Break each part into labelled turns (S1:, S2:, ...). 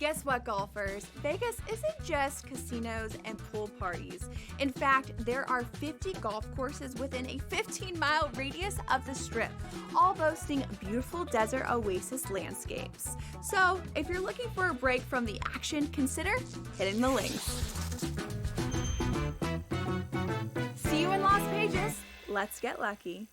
S1: Guess what, golfers? Vegas isn't just casinos and pool parties. In fact, there are 50 golf courses within a 15-mile radius of the Strip, all boasting beautiful desert oasis landscapes. So, if you're looking for a break from the action, consider hitting the links. See you in Las Vegas. Let's get lucky.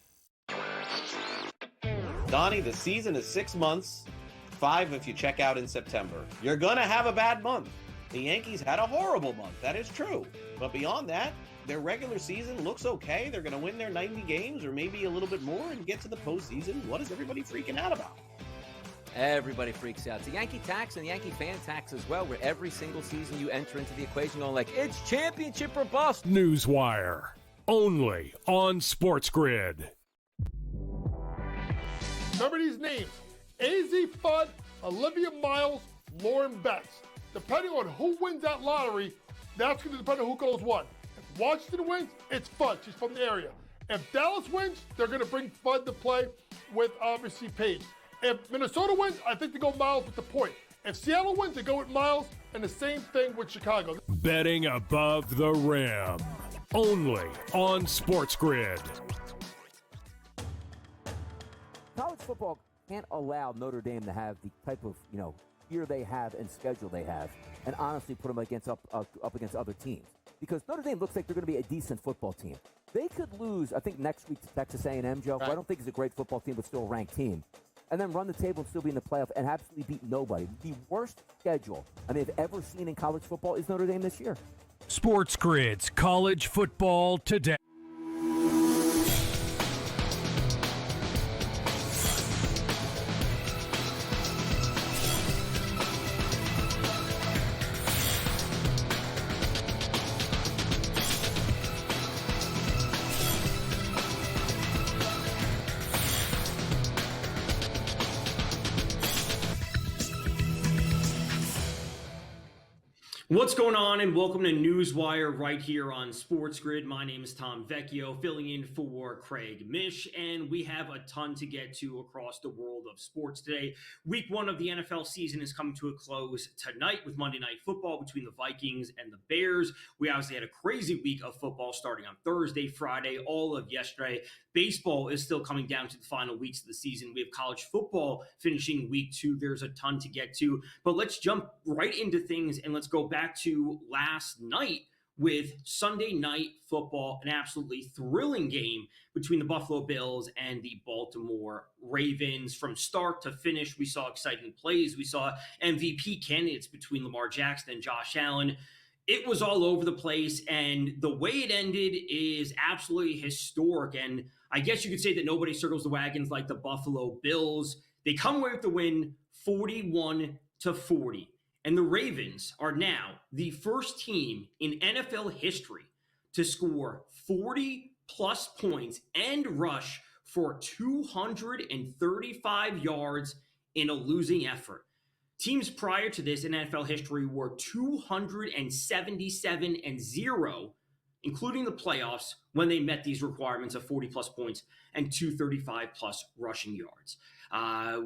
S2: Donnie, the season is 6 months, 5 if you check out in September. You're going to have a bad month. The Yankees had a horrible month. That is true. But beyond that, their regular season looks okay. They're going to win their 90 games or maybe a little bit more and get to the postseason. What is everybody freaking out about?
S3: Everybody freaks out. It's a Yankee tax and a Yankee fan tax as well, where every single season you enter into the equation going like, it's championship or bust.
S4: NewsWire, only on SportsGrid.
S5: Remember these names: AZ Fudd, Olivia Miles, Lauren Betts. Depending on who wins that lottery, that's going to depend on who goes one. If Washington wins, it's Fudd. She's from the area. If Dallas wins, they're going to bring Fudd to play with, obviously, Paige. If Minnesota wins, I think they go Miles with the point. If Seattle wins, they go with Miles, and the same thing with Chicago.
S4: Betting above the rim, only on SportsGrid.
S6: College football can't allow Notre Dame to have the type of, year they have and schedule they have, and honestly put them up against other teams. Because Notre Dame looks like they're going to be a decent football team. They could lose, I think, next week to Texas A&M, Joe, who I don't think is a great football team, but still a ranked team, and then run the table and still be in the playoff and absolutely beat nobody. The worst schedule I may have ever seen in college football is Notre Dame this year.
S4: SportsGrid's College Football Today.
S7: What's going on, and welcome to NewsWire right here on SportsGrid. My name is Tom Vecchio, filling in for Craig Mish, and we have a ton to get to across the world of sports today. Week 1 of the NFL season is coming to a close tonight with Monday Night Football between the Vikings and the Bears. We obviously had a crazy week of football starting on Thursday, Friday, all of yesterday. Baseball is still coming down to the final weeks of the season. We have college football finishing week 2. There's a ton to get to, but let's jump right into things and let's go back to last night with Sunday Night Football, an absolutely thrilling game between the Buffalo Bills and the Baltimore Ravens. From start to finish, we saw exciting plays. We saw MVP candidates between Lamar Jackson and Josh Allen. It was all over the place, and the way it ended is absolutely historic. And I guess you could say that nobody circles the wagons like the Buffalo Bills. They come away with the win 41-40. And the Ravens are now the first team in NFL history to score 40-plus points and rush for 235 yards in a losing effort. Teams prior to this in NFL history were 277-0, including the playoffs, when they met these requirements of 40-plus points and 235-plus rushing yards.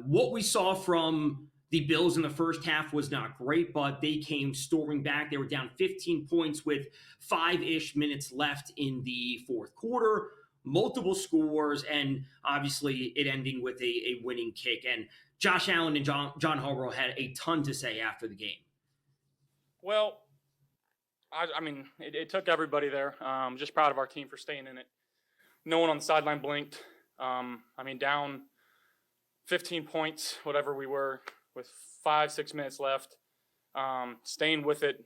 S7: What we saw from the Bills in the first half was not great, but they came storming back. They were down 15 points with 5-ish minutes left in the fourth quarter, multiple scores, and obviously it ending with a winning kick. And Josh Allen and John Harbaugh had a ton to say after the game.
S8: Well, I mean, it took everybody there. I'm just proud of our team for staying in it. No one on the sideline blinked. Down 15 points, whatever we were, with 5-6 minutes left, staying with it,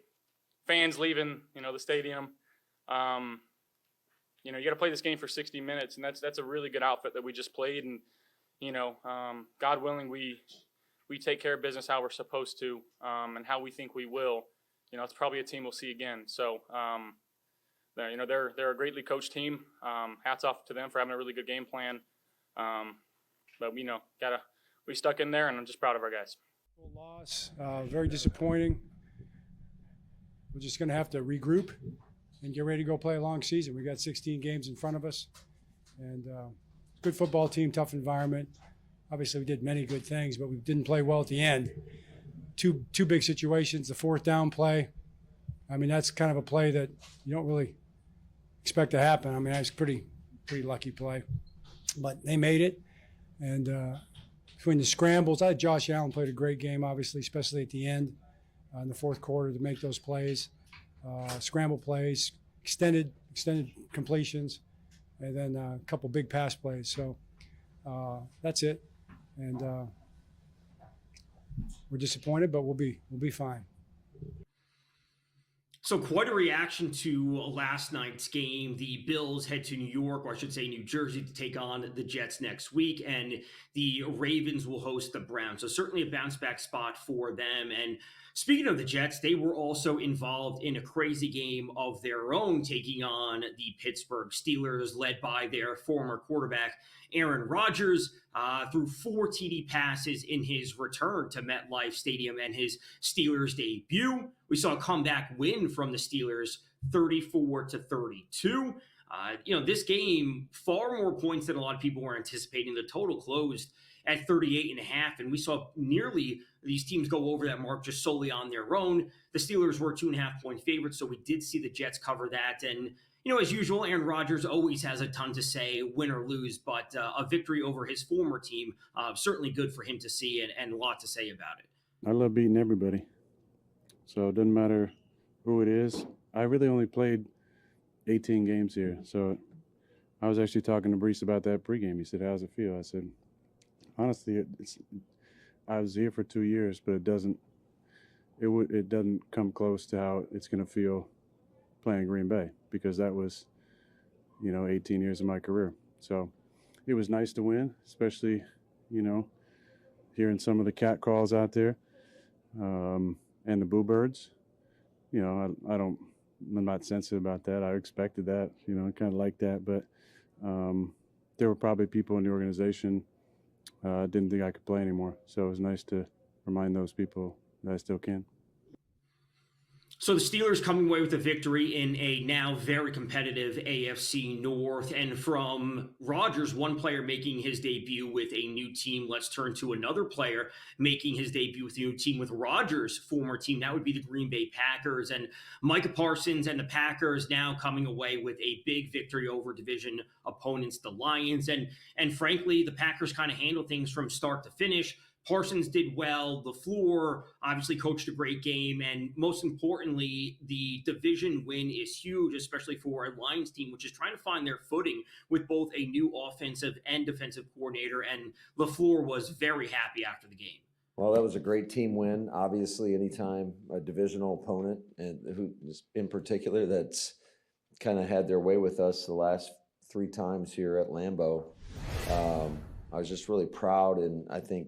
S8: fans leaving, the stadium. You got to play this game for 60 minutes, and that's a really good outfit that we just played. And, God willing, we take care of business how we're supposed to, and how we think we will. It's probably a team we'll see again. So, they're a greatly coached team. Hats off to them for having a really good game plan. But we stuck in there, and I'm just proud of our guys.
S9: Loss, very disappointing. We're just going to have to regroup and get ready to go play a long season. We got 16 games in front of us, and good football team, tough environment. Obviously, we did many good things, but we didn't play well at the end. two big situations. The fourth down play. I mean, that's kind of a play that you don't really expect to happen. I mean, that's pretty lucky play, but they made it. And between the scrambles, I thought Josh Allen played a great game, obviously, especially at the end in the fourth quarter to make those plays, scramble plays, extended completions, and then a couple big pass plays. So that's it. And we're disappointed, but we'll be fine.
S7: So quite a reaction to last night's game. The Bills head to New York, or I should say New Jersey, to take on the Jets next week, and the Ravens will host the Browns. So certainly a bounce back spot for them. And speaking of the Jets, they were also involved in a crazy game of their own, taking on the Pittsburgh Steelers, led by their former quarterback, Aaron Rodgers, threw 4 TD passes in his return to MetLife Stadium and his Steelers debut. We saw a comeback win from the Steelers, 34-32. This game, far more points than a lot of people were anticipating. The total closed at 38.5, and we saw nearly these teams go over that mark just solely on their own. The Steelers were 2.5-point favorites, so we did see the Jets cover that. And, as usual, Aaron Rodgers always has a ton to say, win or lose, but a victory over his former team, certainly good for him to see and a lot to say about it.
S10: I love beating everybody. So it doesn't matter who it is. I really only played 18 games here. So I was actually talking to Brees about that pregame. He said, how's it feel? I said, honestly, I was here for 2 years, but it doesn't come close to how it's going to feel playing Green Bay, because that was, 18 years of my career. So it was nice to win, especially, hearing some of the cat calls out there. And the boo birds, I'm not sensitive about that. I expected that, I kind of like that. But there were probably people in the organization didn't think I could play anymore. So it was nice to remind those people that I still can.
S7: So the Steelers coming away with a victory in a now very competitive AFC North. And from Rodgers, one player making his debut with a new team, let's turn to another player making his debut with a new team with Rodgers' former team. That would be the Green Bay Packers. And Micah Parsons and the Packers now coming away with a big victory over division opponents, the Lions. And frankly, the Packers kind of handled things from start to finish. Parsons did well. LaFleur obviously coached a great game. And most importantly, the division win is huge, especially for a Lions team, which is trying to find their footing with both a new offensive and defensive coordinator. And LaFleur was very happy after the game.
S11: Well, that was a great team win. Obviously, anytime a divisional opponent, and who in particular that's kind of had their way with us the last 3 times here at Lambeau, I was just really proud, and I think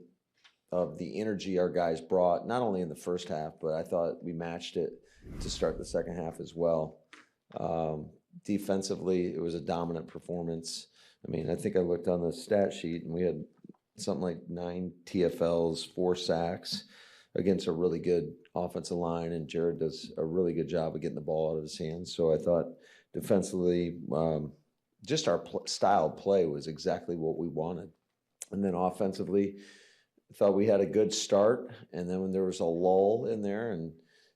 S11: of the energy our guys brought, not only in the first half, but I thought we matched it to start the second half as well. Defensively, it was a dominant performance. I mean, I think I looked on the stat sheet and we had something like 9 TFLs, 4 sacks against a really good offensive line, and Jared does a really good job of getting the ball out of his hands. So I thought defensively, just our style of play was exactly what we wanted. And then offensively, I thought we had a good start, and then when there was a lull in there, and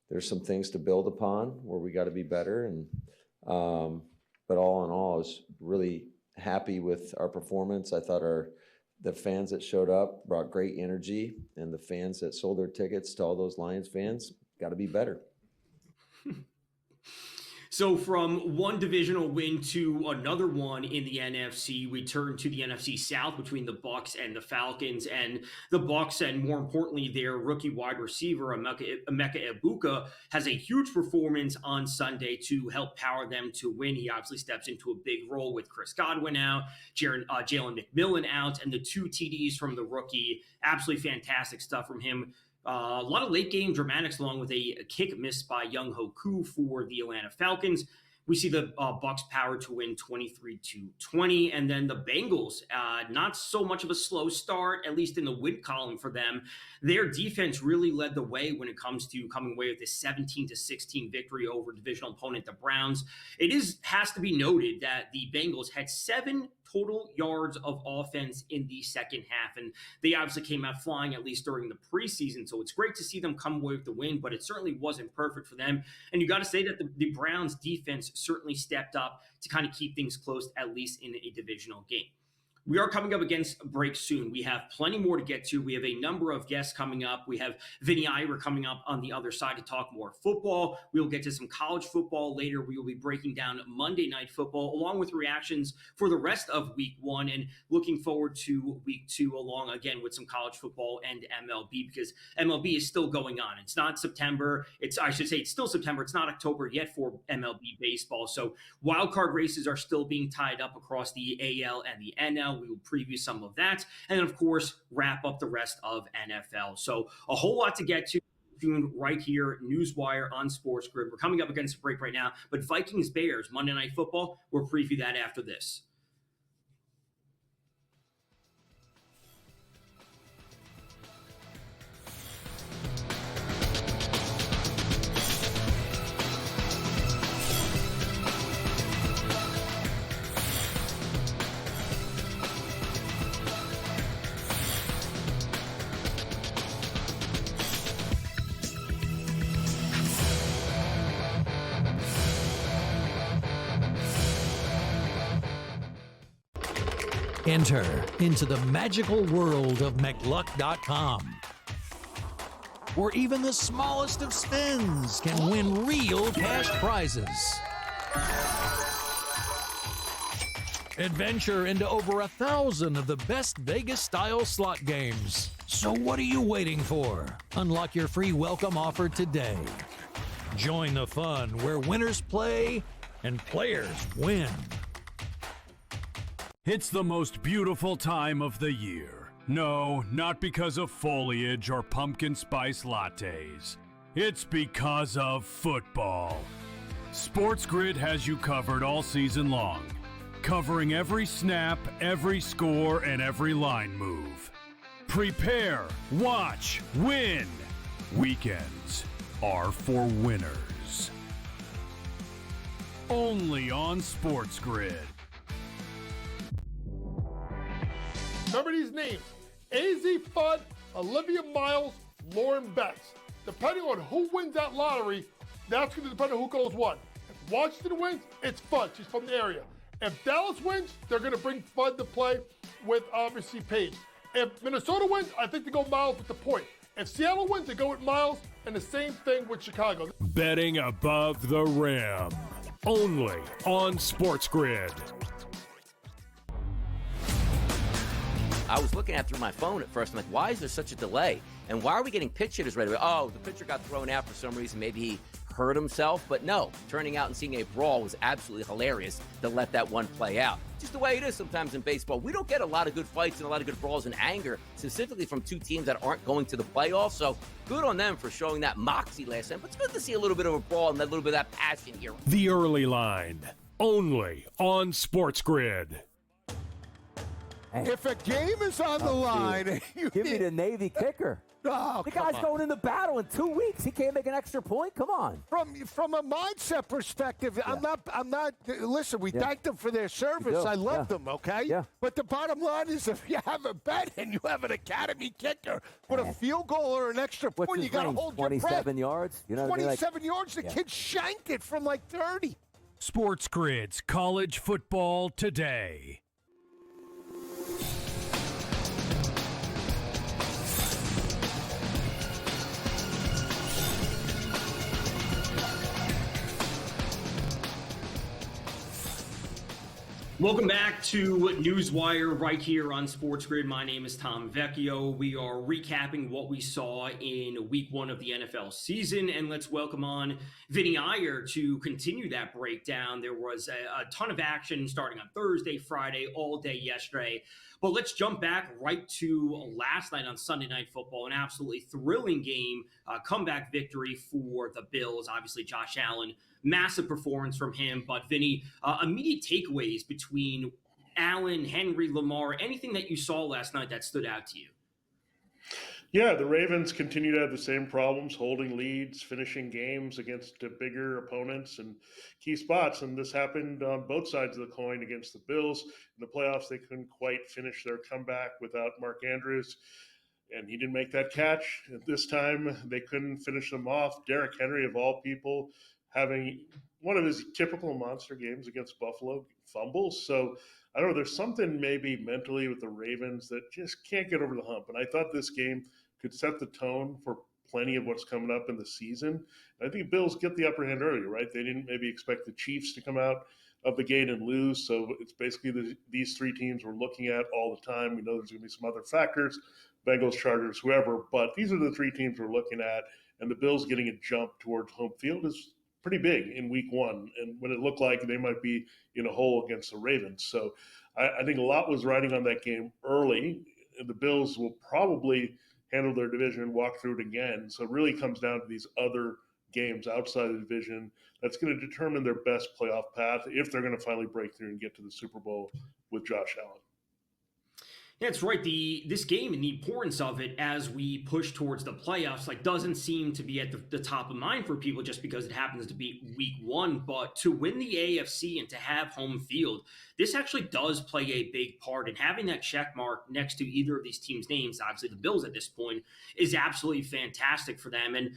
S11: there's some things to build upon where we got to be better. And but all in all, I was really happy with our performance. I thought the fans that showed up brought great energy, and the fans that sold their tickets to all those Lions fans got to be better.
S7: So from one divisional win to another one in the NFC, we turn to the NFC South between the Bucs and the Falcons. And the Bucs, and more importantly, their rookie wide receiver, Emeka Egbuka, has a huge performance on Sunday to help power them to win. He obviously steps into a big role with Chris Godwin out, Jalen McMillan out, and the 2 TDs from the rookie. Absolutely fantastic stuff from him. A lot of late game dramatics, along with a kick missed by Young Hoku for the Atlanta Falcons. We see the Bucs power to win 23-20, and then the Bengals, not so much of a slow start, at least in the win column for them. Their defense really led the way when it comes to coming away with this 17-16 victory over divisional opponent, the Browns. It has to be noted that the Bengals had 7 total yards of offense in the second half. And they obviously came out flying, at least during the preseason. So it's great to see them come away with the win, but it certainly wasn't perfect for them. And you got to say that the Browns defense certainly stepped up to kind of keep things close, at least in a divisional game. We are coming up against a break soon. We have plenty more to get to. We have a number of guests coming up. We have Vinny Iyer coming up on the other side to talk more football. We will get to some college football later. We will be breaking down Monday Night Football, along with reactions for the rest of Week 1, and looking forward to Week 2, along again with some college football and MLB, because MLB is still going on. It's not September. It's still September. It's not October yet for MLB baseball. So wild card races are still being tied up across the AL and the NL. We will preview some of that, and then, of course, wrap up the rest of NFL. So a whole lot to get to right here, NewsWire on SportsGrid. We're coming up against a break right now, but Vikings-Bears, Monday Night Football, we'll preview that after this.
S12: Enter into the magical world of McLuck.com, where even the smallest of spins can win real cash prizes. Adventure into over 1,000 of the best Vegas-style slot games. So what are you waiting for? Unlock your free welcome offer today. Join the fun where winners play and players win.
S4: It's the most beautiful time of the year. No, not because of foliage or pumpkin spice lattes. It's because of football. SportsGrid has you covered all season long, covering every snap, every score, and every line move. Prepare, watch, win. Weekends are for winners. Only on SportsGrid.
S5: Remember these names: AZ Fudd, Olivia Miles, Lauren Betts. Depending on who wins that lottery, that's going to depend on who goes what. If Washington wins, it's Fudd. She's from the area. If Dallas wins, they're going to bring Fudd to play with, obviously, Paige. If Minnesota wins, I think they go Miles with the point. If Seattle wins, they go with Miles, and the same thing with Chicago.
S4: Betting above the rim. Only on SportsGrid.
S3: I was looking at it through my phone at first. I'm like, why is there such a delay? And why are we getting pitch hitters right away? Oh, the pitcher got thrown out for some reason. Maybe he hurt himself. But no, turning out and seeing a brawl was absolutely hilarious to let that one play out. Just the way it is sometimes in baseball. We don't get a lot of good fights and a lot of good brawls and anger, specifically from two teams that aren't going to the playoffs. So good on them for showing that moxie last time. But it's good to see a little bit of a brawl and a little bit of that passion here.
S4: The early line. Only on SportsGrid.
S13: If a game is on the line,
S6: give me the Navy kicker.
S13: Oh,
S6: the guy's going into battle in 2 weeks. He can't make an extra point. Come on.
S13: From a mindset perspective, yeah. I'm not. Listen, we thanked them for their service. I love them. Okay.
S6: Yeah.
S13: But the bottom line is, if you have a bet and you have an academy kicker with a field goal or an extra point, you got to hold your breath.
S6: 27 yards. You know,
S13: 27 yards. The kid shanked it from like 30.
S4: SportsGrid's College Football Today.
S7: Welcome back to NewsWire right here on SportsGrid. My name is Tom Vecchio. We are recapping what we saw in Week 1 of the NFL season, and let's welcome on Vinny Iyer to continue that breakdown. There was a ton of action starting on Thursday, Friday, all day yesterday. But let's jump back right to last night on Sunday Night Football, an absolutely thrilling game, comeback victory for the Bills. Obviously, Josh Allen, massive performance from him. But Vinny, immediate takeaways between Allen, Henry, Lamar, anything that you saw last night that stood out to you?
S14: Yeah, the Ravens continue to have the same problems, holding leads, finishing games against bigger opponents and key spots. And this happened on both sides of the coin against the Bills. In the playoffs, they couldn't quite finish their comeback without Mark Andrews, and he didn't make that catch. This time, they couldn't finish them off. Derrick Henry, of all people, having one of his typical monster games against Buffalo, fumbles. So I don't know. There's something maybe mentally with the Ravens that just can't get over the hump. And I thought this game could set the tone for plenty of what's coming up in the season. And I think Bills get the upper hand early, right? They didn't maybe expect the Chiefs to come out of the gate and lose. So it's basically these three teams we're looking at all the time. We know there's going to be some other factors, Bengals, Chargers, whoever, but these are the three teams we're looking at. And the Bills getting a jump towards home field is pretty big in week one. And when it looked like they might be in a hole against the Ravens. So I think a lot was riding on that game early. And the Bills will probably handle their division and walk through it again. So it really comes down to these other games outside the division that's going to determine their best playoff path if they're going to finally break through and get to the Super Bowl with Josh Allen.
S7: Yeah, that's right. This game and the importance of it as we push towards the playoffs doesn't seem to be at the top of mind for people just because it happens to be week one. But to win the AFC and to have home field, this actually does play a big part. And having that check mark next to either of these teams' names, obviously the Bills at this point, is absolutely fantastic for them. And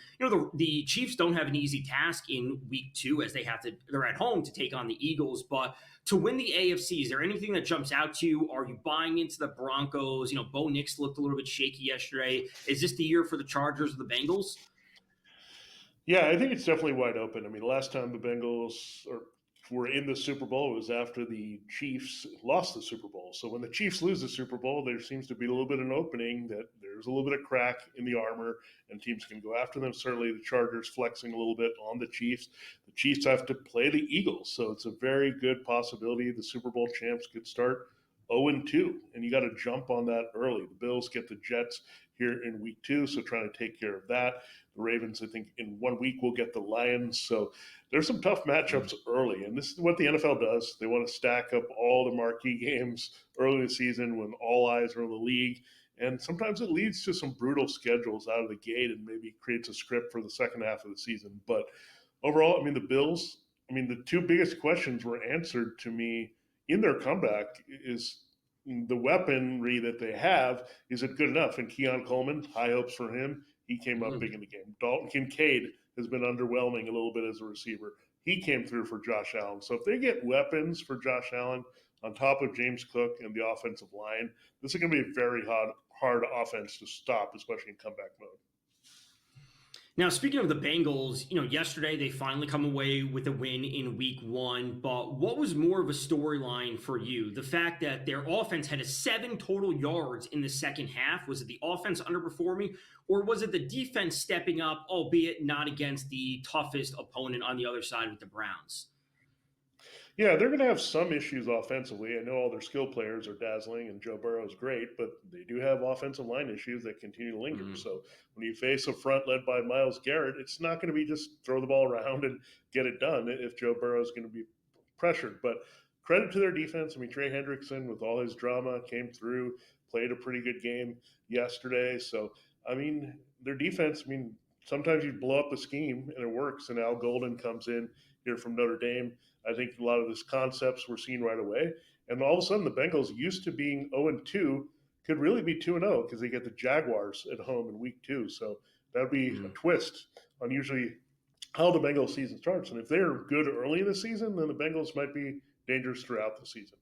S7: the Chiefs don't have an easy task in week two as they're at home to take on the Eagles, but to win the AFC, is there anything that jumps out to you? Are you buying into the Broncos? Bo Nix looked a little bit shaky yesterday. Is this the year for the Chargers or the Bengals?
S14: Yeah, I think it's definitely wide open. I mean, last time the Bengals were in the Super Bowl, it was after the Chiefs lost the Super Bowl. So when the Chiefs lose the Super Bowl, there seems to be a little bit of an opening that there's a little bit of crack in the armor and teams can go after them. Certainly the Chargers flexing a little bit on the Chiefs. The Chiefs have to play the Eagles. So it's a very good possibility the Super Bowl champs could start 0-2, and you got to jump on that early. The Bills get the Jets here in week two, so trying to take care of that. The Ravens, I think, in 1 week will get the Lions. So there's some tough matchups early, and this is what the NFL does. They want to stack up all the marquee games early in the season when all eyes are on the league, and sometimes it leads to some brutal schedules out of the gate and maybe creates a script for the second half of the season. But overall, I mean, the Bills, the two biggest questions were answered to me in their comeback is the weaponry that they have. Is it good enough? And Keon Coleman, high hopes for him. He came up big in the game. Dalton Kincaid has been underwhelming a little bit as a receiver. He came through for Josh Allen. So if they get weapons for Josh Allen on top of James Cook and the offensive line, this is going to be a very hard offense to stop, especially in comeback mode.
S7: Now, speaking of the Bengals, yesterday they finally come away with a win in week one, but what was more of a storyline for you? The fact that their offense had 7 total yards in the second half. Was it the offense underperforming, or was it the defense stepping up, albeit not against the toughest opponent on the other side with the Browns?
S14: Yeah, they're going to have some issues offensively. I know all their skill players are dazzling and Joe Burrow is great, but they do have offensive line issues that continue to linger. Mm-hmm. So when you face a front led by Myles Garrett, it's not going to be just throw the ball around and get it done if Joe Burrow is going to be pressured. But credit to their defense. Trey Hendrickson, with all his drama, came through, played a pretty good game yesterday. So, their defense, sometimes you blow up the scheme and it works, and Al Golden comes in here from Notre Dame. I think a lot of these concepts were seen right away. And all of a sudden, the Bengals, used to being 0-2, could really be 2-0 because they get the Jaguars at home in week 2. So that would be a twist on usually how the Bengals season starts. And if they're good early in the season, then the Bengals might be dangerous throughout the season.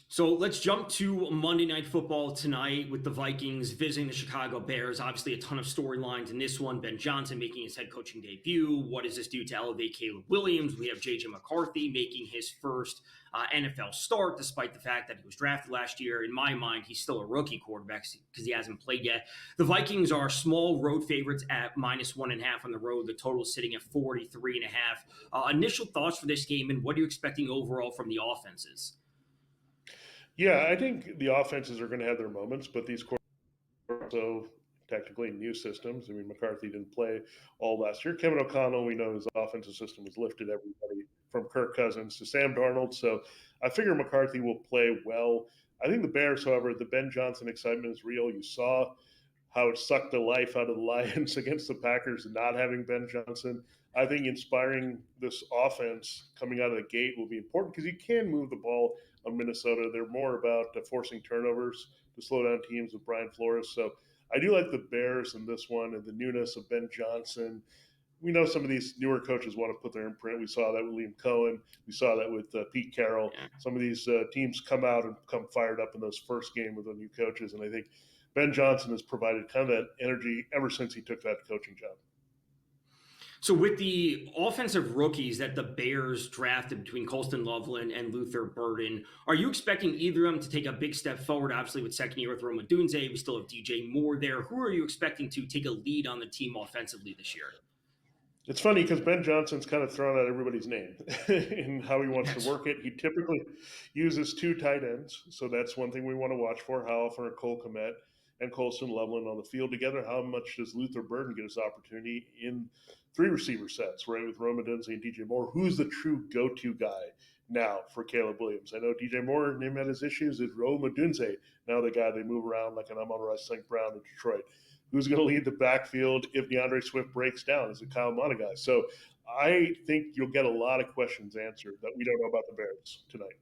S7: So let's jump to Monday Night Football tonight with the Vikings visiting the Chicago Bears. Obviously, a ton of storylines in this one. Ben Johnson making his head coaching debut. What does this do to elevate Caleb Williams? We have J.J. McCarthy making his first NFL start, despite the fact that he was drafted last year. In my mind, he's still a rookie quarterback because he hasn't played yet. The Vikings are small road favorites at -1.5 on the road. The total is sitting at 43.5. Initial thoughts for this game, and what are you expecting overall from the offenses?
S14: Yeah, I think the offenses are going to have their moments, but these quarterbacks are also technically new systems. McCarthy didn't play all last year. Kevin O'Connell, we know his offensive system has lifted everybody from Kirk Cousins to Sam Darnold. So I figure McCarthy will play well. I think the Bears, however, the Ben Johnson excitement is real. You saw how it sucked the life out of the Lions against the Packers and not having Ben Johnson. I think inspiring this offense coming out of the gate will be important because you can move the ball on Minnesota. They're more about forcing turnovers to slow down teams with Brian Flores. So I do like the Bears in this one and the newness of Ben Johnson. We know some of these newer coaches want to put their imprint. We saw that with Liam Cohen. We saw that with Pete Carroll. Some of these teams come out and come fired up in those first game with the new coaches. And I think Ben Johnson has provided kind of that energy ever since he took that coaching job.
S7: So with the offensive rookies that the Bears drafted between Colston Loveland and Luther Burden, are you expecting either of them to take a big step forward? Obviously, with second year with Rome Odunze, we still have DJ Moore there. Who are you expecting to take a lead on the team offensively this year?
S14: It's funny because Ben Johnson's kind of thrown out everybody's name and how he wants to work it. He typically uses 2 tight ends, so that's one thing we want to watch for. How often are Cole Kmet and Colston Loveland on the field together? How much does Luther Burden get his opportunity in 3 receiver sets, right, with Rome Odunze and DJ Moore? Who's the true go-to guy now for Caleb Williams? I know DJ Moore, name had his issues. Is Rome Odunze now the guy they move around like an Amon-Ra St. Brown in Detroit? Who's going to lead the backfield if DeAndre Swift breaks down? Is it Kyle Monaghan? So I think you'll get a lot of questions answered that we don't know about the Bears tonight.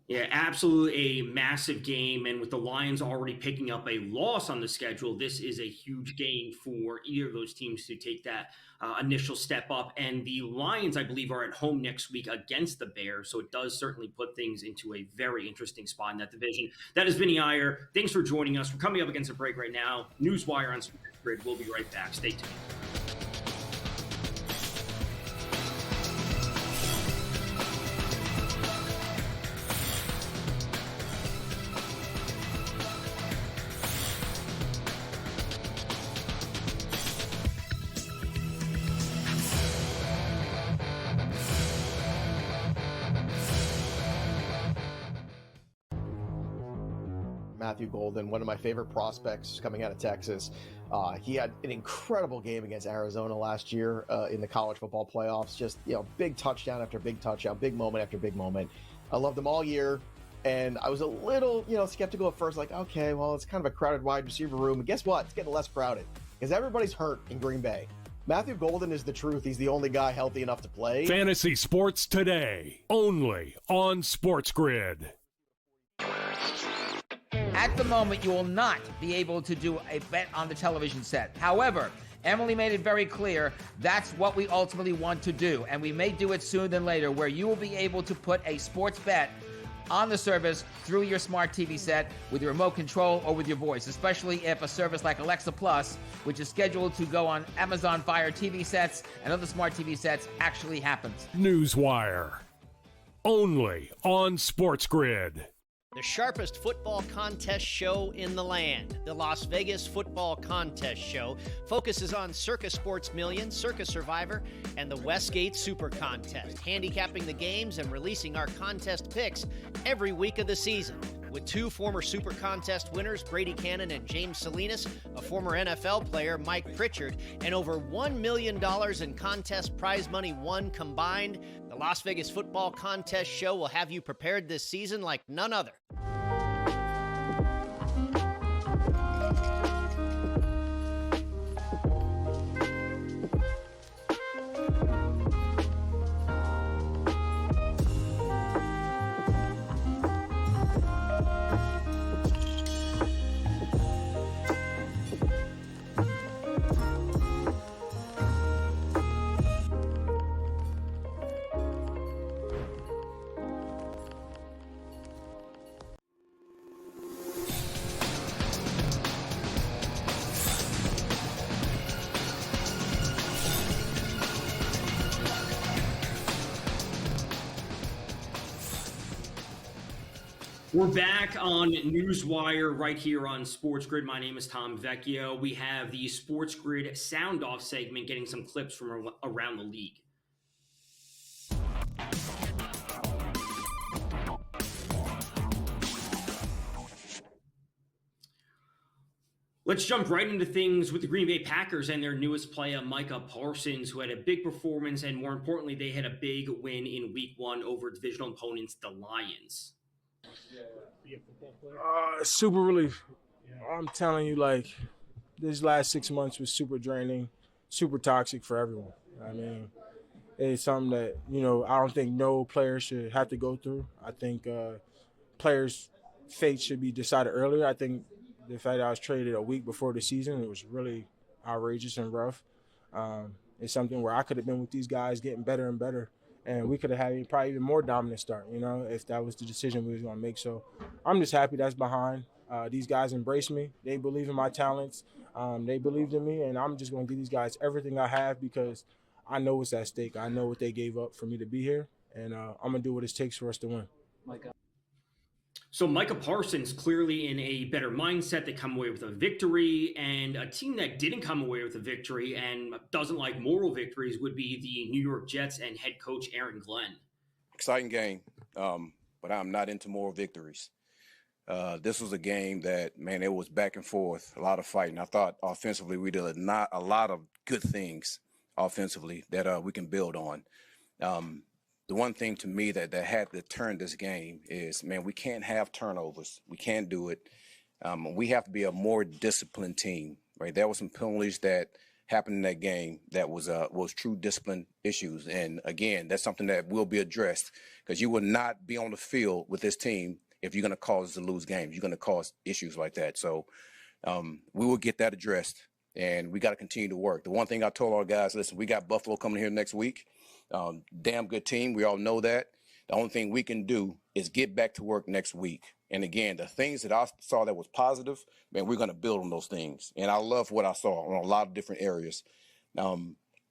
S7: Yeah, absolutely a massive game. And with the Lions already picking up a loss on the schedule, this is a huge game for either of those teams to take that initial step up. And the Lions, I believe, are at home next week against the Bears. So it does certainly put things into a very interesting spot in that division. That is Vinny Iyer. Thanks for joining us. We're coming up against a break right now. NewsWire on SportsGrid. We'll be right back. Stay tuned.
S15: Matthew Golden, one of my favorite prospects coming out of Texas. He had an incredible game against Arizona last year in the college football playoffs. Just, big touchdown after big touchdown, big moment after big moment. I loved him all year. And I was a little, skeptical at first, like, okay, well, it's kind of a crowded wide receiver room. And guess what? It's getting less crowded because everybody's hurt in Green Bay. Matthew Golden is the truth. He's the only guy healthy enough to play.
S4: Fantasy Sports Today, only on SportsGrid.
S16: At the moment, you will not be able to do a bet on the television set. However, Emily made it very clear that's what we ultimately want to do, and we may do it sooner than later, where you will be able to put a sports bet on the service through your smart TV set with your remote control or with your voice, especially if a service like Alexa Plus, which is scheduled to go on Amazon Fire TV sets and other smart TV sets, actually happens.
S4: NewsWire, only on SportsGrid.
S17: The sharpest football contest show in the land, the Las Vegas Football Contest Show, focuses on Circus Sports Million, Circus Survivor, and the Westgate Super Contest, handicapping the games and releasing our contest picks every week of the season. With 2 former Super Contest winners, Brady Cannon and James Salinas, a former NFL player, Mike Pritchard, and over $1 million in contest prize money won combined, the Las Vegas Football Contest Show will have you prepared this season like none other.
S7: We're back on NewsWire right here on SportsGrid. My name is Tom Vecchio. We have the SportsGrid Sound Off segment getting some clips from around the league. Let's jump right into things with the Green Bay Packers and their newest player, Micah Parsons, who had a big performance, and more importantly, they had a big win in Week 1 over divisional opponents, the Lions.
S18: Super relief. I'm telling you, like, these last 6 months was super draining, super toxic for everyone. I mean, it's something that, I don't think no player should have to go through. I think players' fate should be decided earlier. I think the fact that I was traded a week before the season, it was really outrageous and rough. It's something where I could have been with these guys getting better and better, and we could have had probably even more dominant start, if that was the decision we was going to make. So I'm just happy that's behind. These guys embraced me. They believe in my talents. They believed in me, and I'm just going to give these guys everything I have because I know what's at stake. I know what they gave up for me to be here, and I'm going to do what it takes for us to win.
S7: So Micah Parsons clearly in a better mindset. They come away with a victory, and a team that didn't come away with a victory and doesn't like moral victories would be the New York Jets and head coach Aaron Glenn.
S19: Exciting game, but I'm not into moral victories. This was a game that, man, it was back and forth, a lot of fighting. I thought offensively we did not a lot of good things offensively that we can build on. The one thing to me that had to turn this game is, man, we can't have turnovers. We can't do it. We have to be a more disciplined team, right? There were some penalties that happened in that game that was true discipline issues. And again, that's something that will be addressed because you will not be on the field with this team if you're going to cause us to lose games. You're going to cause issues like that. So we will get that addressed, and we got to continue to work. The one thing I told our guys, listen, we got Buffalo coming here next week. Damn good team. We all know that. The only thing we can do is get back to work next week. And again, the things that I saw that was positive, man, we're going to build on those things. And I love what I saw on a lot of different areas. But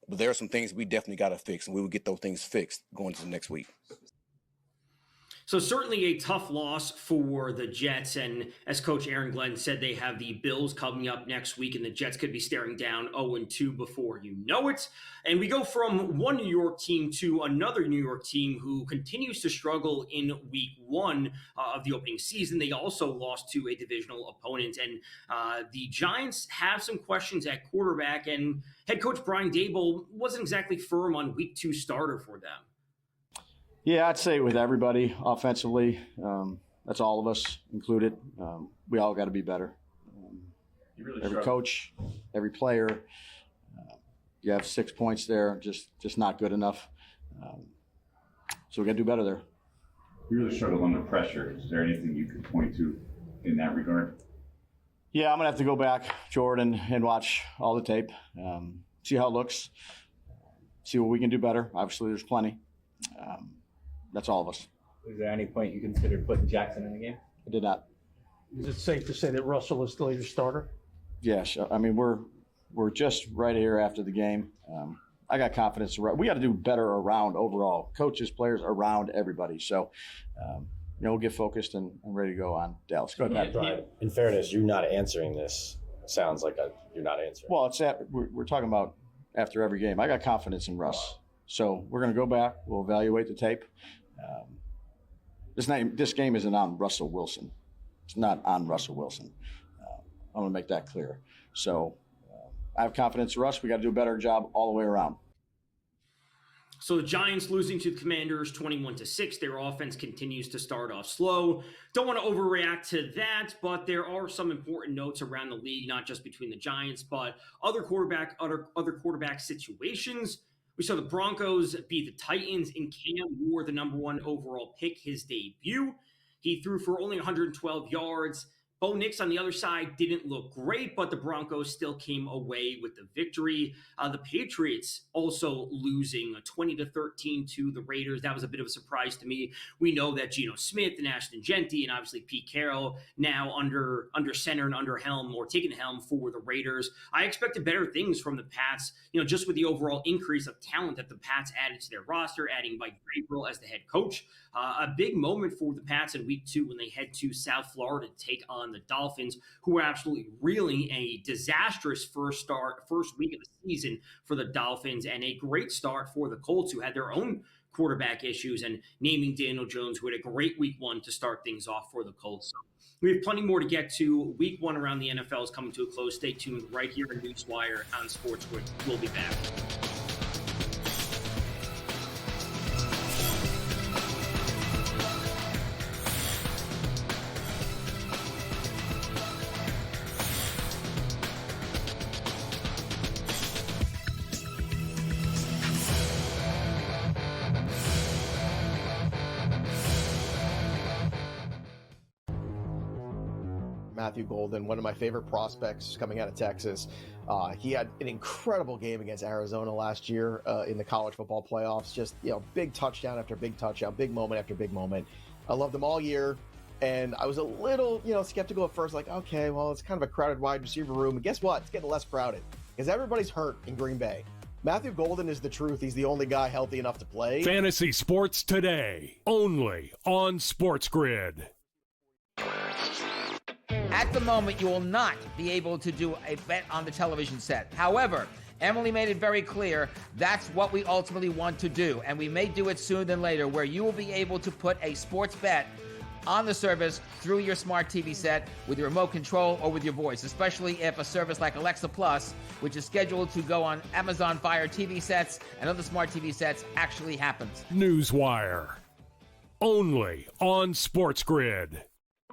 S19: there are some things we definitely got to fix, and we will get those things fixed going into the next week.
S7: So certainly a tough loss for the Jets, and as Coach Aaron Glenn said, they have the Bills coming up next week, and the Jets could be staring down 0-2 before you know it. And we go from one New York team to another New York team who continues to struggle in week one of the opening season. They also lost to a divisional opponent, and the Giants have some questions at quarterback, and head coach Brian Daboll wasn't exactly firm on week two starter for them.
S20: Yeah, I'd say with everybody offensively, that's all of us included. We all got to be better. Every coach, every player. You have 6 points there, just not good enough. So we got to do better there.
S21: You really struggled under pressure. Is there anything you could point to in that regard?
S20: Yeah, I'm gonna have to go back, Jordan, and watch all the tape, see how it looks, see what we can do better. Obviously, there's plenty. That's all of us.
S22: Was there any point you considered putting Jackson in the game?
S20: I did not.
S23: Is it safe to say that Russell is still your starter?
S20: Yes. I mean, we're just right here after the game. I got confidence. We got to do better around overall. Coaches, players, around everybody. So, we'll get focused and ready to go on Dallas. Go ahead, Matt.
S24: In fairness, you're not answering this. Sounds like you're not answering.
S20: Well, we're talking about after every game. I got confidence in Russ. So we're going to go back. We'll evaluate the tape. This game isn't on Russell Wilson. It's not on Russell Wilson. I want to make that clear. So I have confidence in Russ. We got to do a better job all the way around.
S7: So the Giants losing to the Commanders 21-6. Their offense continues to start off slow. Don't want to overreact to that, but there are some important notes around the league, not just between the Giants, but other quarterback situations. We saw the Broncos beat the Titans, and Cam Ward, the number one overall pick, his debut. He threw for only 112 yards. Bo Nix on the other side didn't look great, but the Broncos still came away with the victory. The Patriots also losing 20-13 to the Raiders. That was a bit of a surprise to me. We know that Geno Smith and Ashton Genty and obviously Pete Carroll now under center and under helm or taking the helm for the Raiders. I expected better things from the Pats, just with the overall increase of talent that the Pats added to their roster, adding Mike Vrabel as the head coach. A big moment for the Pats in week 2 when they head to South Florida to take on the Dolphins, who were absolutely reeling a disastrous first week of the season for the Dolphins, and a great start for the Colts, who had their own quarterback issues, and naming Daniel Jones, who had a great week 1 to start things off for the Colts. So we have plenty more to get to. Week 1 around the NFL is coming to a close. Stay tuned right here on NewsWire on SportsGrid. We'll be back.
S15: Matthew Golden, one of my favorite prospects coming out of Texas. He had an incredible game against Arizona last year in the college football playoffs. Just, big touchdown after big touchdown, big moment after big moment. I loved him all year. And I was a little, skeptical at first, like, okay, well, it's kind of a crowded wide receiver room. And guess what? It's getting less crowded because everybody's hurt in Green Bay. Matthew Golden is the truth. He's the only guy healthy enough to play.
S4: Fantasy Sports Today, only on SportsGrid.
S16: At the moment, you will not be able to do a bet on the television set. However, Emily made it very clear that's what we ultimately want to do. And we may do it sooner than later, where you will be able to put a sports bet on the service through your smart TV set with your remote control or with your voice, especially if a service like Alexa Plus, which is scheduled to go on Amazon Fire TV sets and other smart TV sets, actually happens.
S4: NewsWire, only on SportsGrid.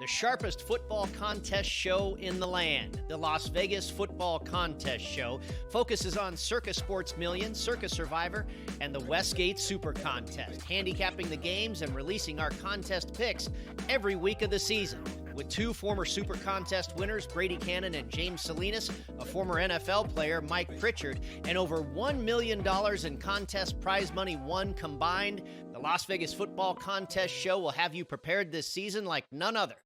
S17: The sharpest football contest show in the land, the Las Vegas Football Contest Show, focuses on Circus Sports Million, Circus Survivor, and the Westgate Super Contest, handicapping the games and releasing our contest picks every week of the season. With two former Super Contest winners, Brady Cannon and James Salinas, a former NFL player, Mike Pritchard, and over $1 million in contest prize money won combined, the Las Vegas Football Contest Show will have you prepared this season like none other.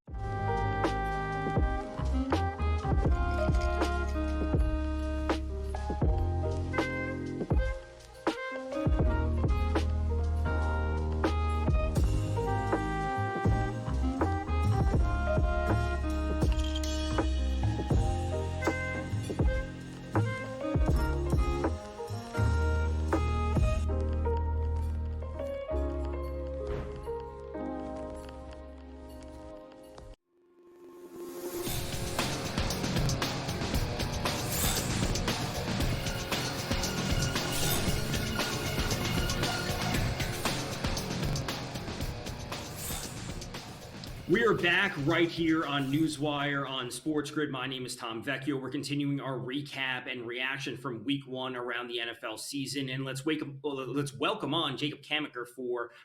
S7: We are back right here on NewsWire on SportsGrid. My name is Tom Vecchio. We're continuing our recap and reaction from Week 1 around the NFL season, and let's welcome on Jacob Kamiker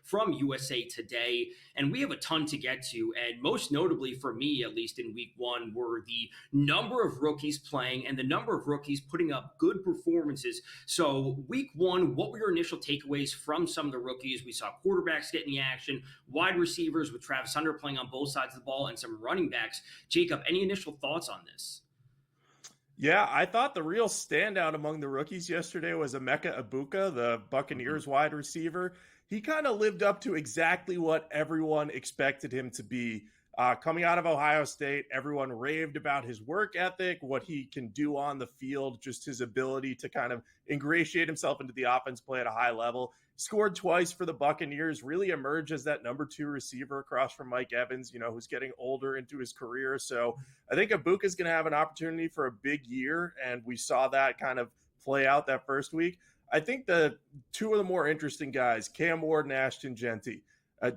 S7: from USA Today. And we have a ton to get to, and most notably for me, at least in Week 1, were the number of rookies playing and the number of rookies putting up good performances. So Week 1, what were your initial takeaways from some of the rookies? We saw quarterbacks getting the action, wide receivers with Travis Hunter playing on both sides of the ball, and some running backs. Jacob, any initial thoughts on this?
S1: Yeah, I thought the real standout among the rookies yesterday was Emeka Egbuka, the Buccaneers wide receiver. He kind of lived up to exactly what everyone expected him to be. Coming out of Ohio State, everyone raved about his work ethic, what he can do on the field, just his ability to kind of ingratiate himself into the offense, play at a high level. Scored twice for the Buccaneers, really emerged as that number 2 receiver across from Mike Evans, who's getting older into his career. So I think Egbuka is going to have an opportunity for a big year, and we saw that kind of play out that first week. I think the two of the more interesting guys, Cam Ward and Ashton Genty.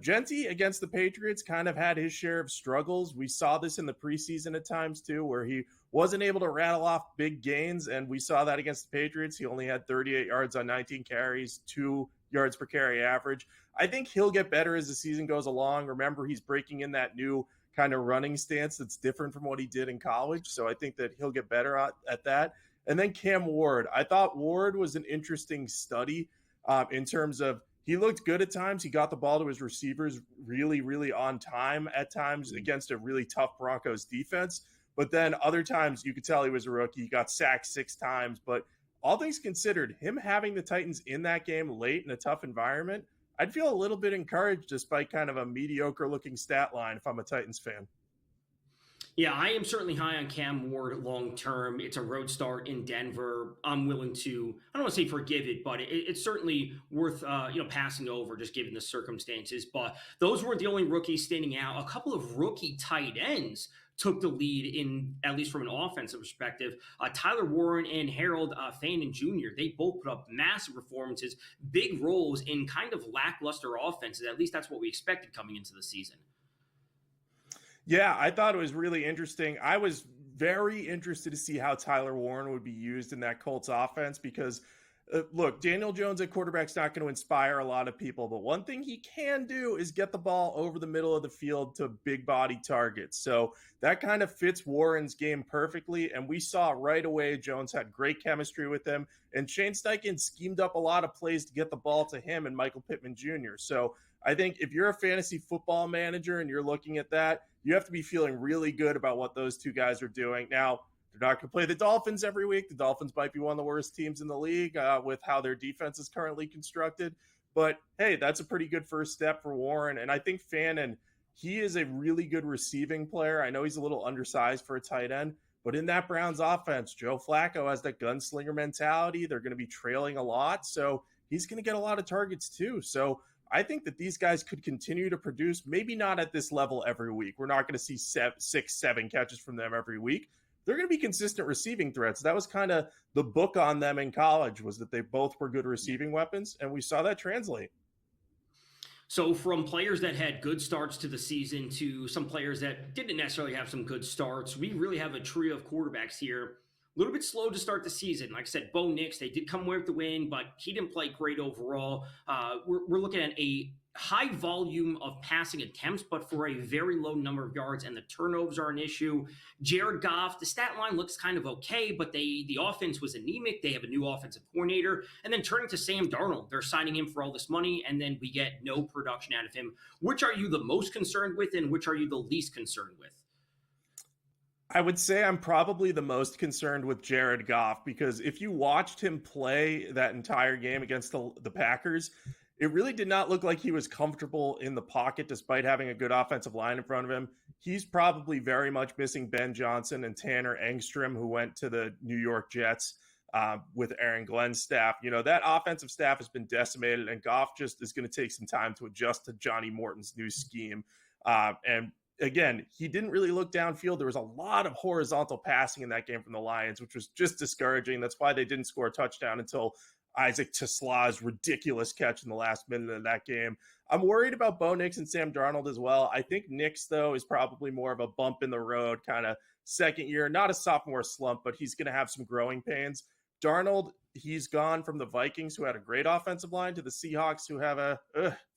S1: Genty against the Patriots kind of had his share of struggles. We saw this in the preseason at times too, where he wasn't able to rattle off big gains, and we saw that against the Patriots. He only had 38 yards on 19 carries, 2 yards per carry average. I think he'll get better as the season goes along. Remember, he's breaking in that new kind of running stance that's different from what he did in college, so I think that he'll get better at that. And then Cam Ward. I thought Ward was an interesting study in terms of he looked good at times. He got the ball to his receivers really, really on time at times against a really tough Broncos defense. But then other times you could tell he was a rookie. He got sacked 6 times. But all things considered, him having the Titans in that game late in a tough environment, I'd feel a little bit encouraged despite kind of a mediocre-looking stat line if I'm a Titans fan.
S7: Yeah, I am certainly high on Cam Ward long term. It's a road start in Denver. I'm willing to, I don't want to say forgive it, but it's certainly worth passing over just given the circumstances. But those weren't the only rookies standing out. A couple of rookie tight ends took the lead in, at least from an offensive perspective. Tyler Warren and Harold Fannin Jr., they both put up massive performances, big roles in kind of lackluster offenses. At least that's what we expected coming into the season.
S1: Yeah, I thought it was really interesting. I was very interested to see how Tyler Warren would be used in that Colts offense because Look, Daniel Jones at quarterback's not going to inspire a lot of people, but one thing he can do is get the ball over the middle of the field to big body targets. So that kind of fits Warren's game perfectly. And we saw right away Jones had great chemistry with him. And Shane Steichen schemed up a lot of plays to get the ball to him and Michael Pittman Jr. So I think if you're a fantasy football manager and you're looking at that, you have to be feeling really good about what those two guys are doing. Now, they're not going to play the Dolphins every week. The Dolphins might be one of the worst teams in the league with how their defense is currently constructed. But, hey, that's a pretty good first step for Warren. And I think Fannin, he is a really good receiving player. I know he's a little undersized for a tight end. But in that Browns offense, Joe Flacco has that gunslinger mentality. They're going to be trailing a lot. So he's going to get a lot of targets too. So I think that these guys could continue to produce, maybe not at this level every week. We're not going to see 6, 7 catches from them every week. They're going to be consistent receiving threats. That was kind of the book on them in college, was that they both were good receiving weapons, and we saw that translate.
S7: So from players that had good starts to the season to some players that didn't necessarily have some good starts, we really have a trio of quarterbacks here. A little bit slow to start the season. Like I said, Bo Nix, they did come away with the win, but he didn't play great overall. We're looking at a high volume of passing attempts, but for a very low number of yards, and the turnovers are an issue. Jared Goff, the stat line looks kind of okay, but the offense was anemic. They have a new offensive coordinator. And then turning to Sam Darnold, they're signing him for all this money, and then we get no production out of him. Which are you the most concerned with, and which are you the least concerned with?
S1: I would say I'm probably the most concerned with Jared Goff, because if you watched him play that entire game against the Packers, it really did not look like he was comfortable in the pocket despite having a good offensive line in front of him. He's probably very much missing Ben Johnson and Tanner Engstrom, who went to the New York Jets with Aaron Glenn's staff. You know, that offensive staff has been decimated, and Goff just is going to take some time to adjust to Johnny Morton's new scheme. And again, he didn't really look downfield. There was a lot of horizontal passing in that game from the Lions, which was just discouraging. That's why they didn't score a touchdown until Isaac Tesla's ridiculous catch in the last minute of that game. I'm worried about Bo Nix and Sam Darnold as well. I think Nix, though, is probably more of a bump in the road kind of second year, not a sophomore slump, but he's going to have some growing pains. Darnold, he's gone from the Vikings, who had a great offensive line, to the Seahawks, who have a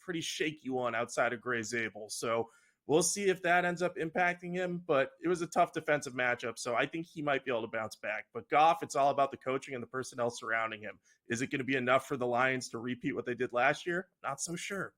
S1: pretty shaky one outside of Gray Zabel. So we'll see if that ends up impacting him, but it was a tough defensive matchup, so I think he might be able to bounce back. But Goff, it's all about the coaching and the personnel surrounding him. Is it going to be enough for the Lions to repeat what they did last year? Not so sure.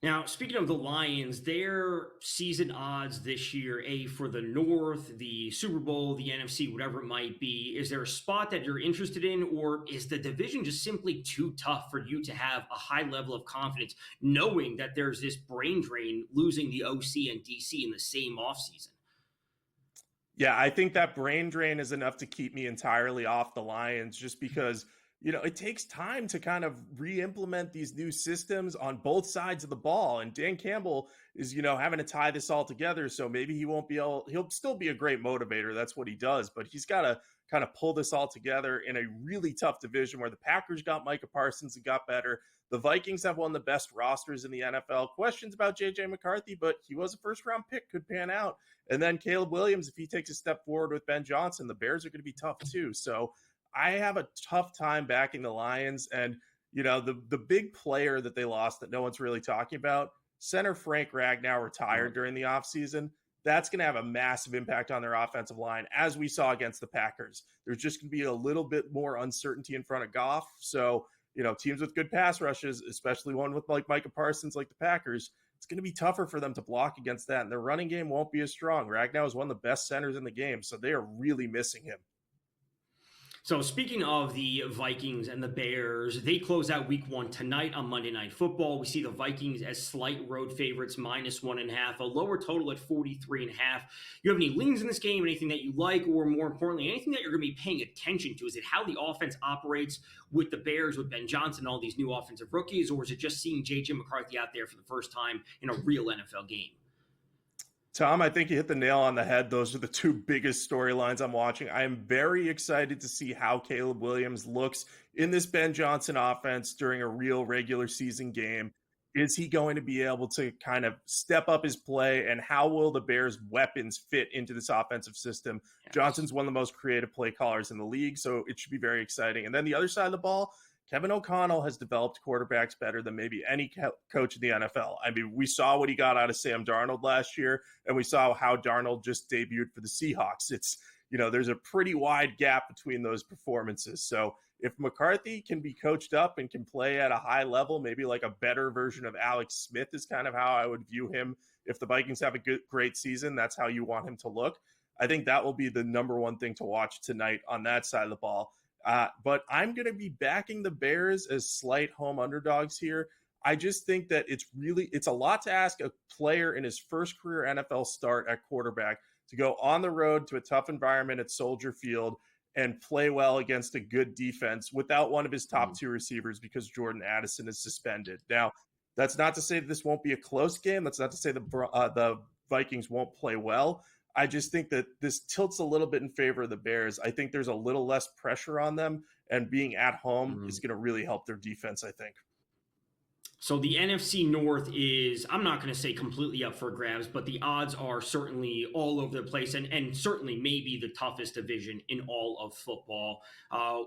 S7: Now, speaking of the Lions, their season odds this year, for the North, the Super Bowl, the NFC, whatever it might be, is there a spot that you're interested in, or is the division just simply too tough for you to have a high level of confidence, knowing that there's this brain drain losing the OC and DC in the same offseason?
S1: Yeah, I think that brain drain is enough to keep me entirely off the Lions, just because, you know, it takes time to kind of re-implement these new systems on both sides of the ball. And Dan Campbell is, you know, having to tie this all together. So maybe he'll still be a great motivator. That's what he does. But he's got to kind of pull this all together in a really tough division where the Packers got Micah Parsons and got better. The Vikings have one of the best rosters in the NFL. Questions about J.J. McCarthy, but he was a first-round pick, could pan out. And then Caleb Williams, if he takes a step forward with Ben Johnson, the Bears are going to be tough too. So I have a tough time backing the Lions. And, you know, the big player that they lost that no one's really talking about, center Frank Ragnow retired during the offseason. That's going to have a massive impact on their offensive line, as we saw against the Packers. There's just going to be a little bit more uncertainty in front of Goff. So, you know, teams with good pass rushes, especially one with like Micah Parsons, like the Packers, it's going to be tougher for them to block against that. And their running game won't be as strong. Ragnow is one of the best centers in the game, so they are really missing him.
S7: So speaking of the Vikings and the Bears, they close out week 1 tonight on Monday Night Football. We see the Vikings as slight road favorites, -1.5, a lower total at 43.5. You have any leans in this game, anything that you like, or more importantly, anything that you're going to be paying attention to? Is it how the offense operates with the Bears, with Ben Johnson, all these new offensive rookies, or is it just seeing J.J. McCarthy out there for the first time in a real NFL game?
S1: Tom, I think you hit the nail on the head. Those are the two biggest storylines I'm watching. I am very excited to see how Caleb Williams looks in this Ben Johnson offense during a real regular season game. Is he going to be able to kind of step up his play, and how will the Bears' weapons fit into this offensive system? Yes. Johnson's one of the most creative play callers in the league, so it should be very exciting. And then the other side of the ball, Kevin O'Connell has developed quarterbacks better than maybe any coach in the NFL. I mean, we saw what he got out of Sam Darnold last year, and we saw how Darnold just debuted for the Seahawks. It's, there's a pretty wide gap between those performances. So if McCarthy can be coached up and can play at a high level, maybe like a better version of Alex Smith is kind of how I would view him. If the Vikings have a great season, that's how you want him to look. I think that will be the number one thing to watch tonight on that side of the ball. But I'm going to be backing the Bears as slight home underdogs here. I just think that it's a lot to ask a player in his first career NFL start at quarterback to go on the road to a tough environment at Soldier Field and play well against a good defense without one of his top two receivers because Jordan Addison is suspended. Now, that's not to say that this won't be a close game. That's not to say the Vikings won't play well. I just think that this tilts a little bit in favor of the Bears. I think there's a little less pressure on them, and being at home is going to really help their defense, I think.
S7: So the NFC North is, I'm not going to say completely up for grabs, but the odds are certainly all over the place and certainly maybe the toughest division in all of football.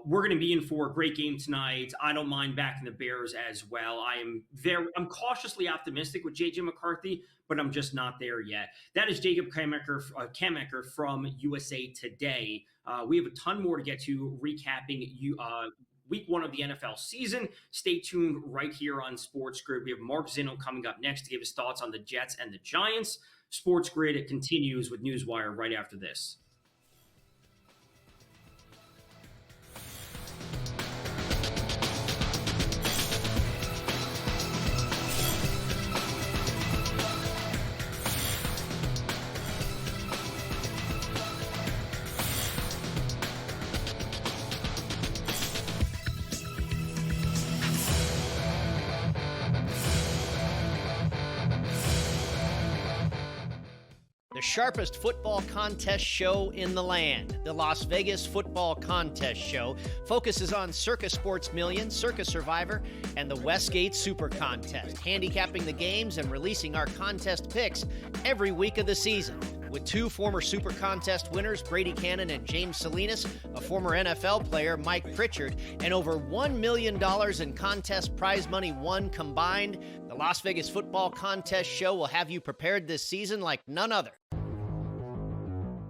S7: We're going to be in for a great game tonight. I don't mind backing the Bears as well. I'm cautiously optimistic with JJ McCarthy, but I'm just not there yet. That is Jacob Kamecker from USA Today. We have a ton more to get to recapping Week 1 of the NFL season. Stay tuned right here on SportsGrid. We have Mark Zinno coming up next to give his thoughts on the Jets and the Giants. SportsGrid continues with NewsWire right after this.
S17: Sharpest football contest show in the land. The Las Vegas Football Contest Show focuses on Circa Sports Million, Circa Survivor, and the Westgate Super Contest, handicapping the games and releasing our contest picks every week of the season. With two former Super Contest winners, Brady Cannon and James Salinas, a former NFL player, Mike Pritchard, and over $1 million in contest prize money won combined, the Las Vegas Football Contest Show will have you prepared this season like none other.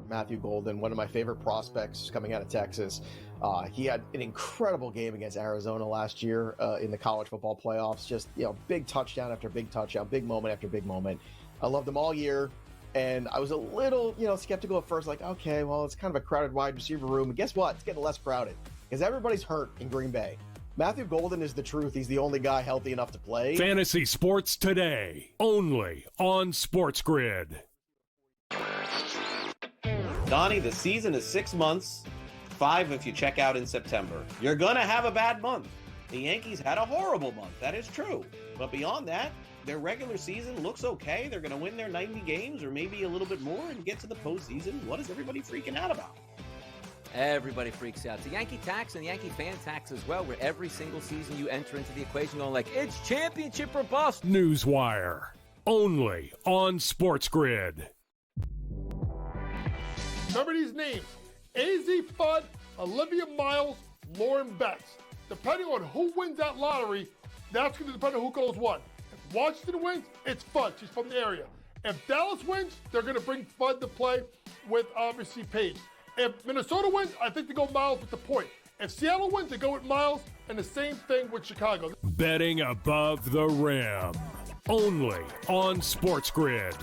S15: Matthew Golden, one of my favorite prospects coming out of Texas. He had an incredible game against Arizona last year in the college football playoffs. Just, big touchdown after big touchdown, big moment after big moment. I loved him all year. And I was a little, skeptical at first, like, okay, well, it's kind of a crowded wide receiver room. And guess what? It's getting less crowded because everybody's hurt in Green Bay. Matthew Golden is the truth. He's the only guy healthy enough to play.
S4: Fantasy Sports Today, only on SportsGrid.
S2: Donnie, the season is 6 months, 5 if you check out in September. You're going to have a bad month. The Yankees had a horrible month. That is true. But beyond that, their regular season looks okay. They're going to win their 90 games or maybe a little bit more and get to the postseason. What is everybody freaking out about?
S3: Everybody freaks out. It's a Yankee tax and Yankee fan tax as well, where every single season you enter into the equation going like, it's championship or bust.
S4: NewsWire, only on SportsGrid.
S5: Remember these names: AZ Fudd, Olivia Miles, Lauren Betts. Depending on who wins that lottery, that's going to depend on who goes what. If Washington wins, it's Fudd. She's from the area. If Dallas wins, they're going to bring Fudd to play with, obviously, Paige. If Minnesota wins, I think they go Miles with the point. If Seattle wins, they go with Miles, and the same thing with Chicago.
S4: Betting above the rim, only on SportsGrid.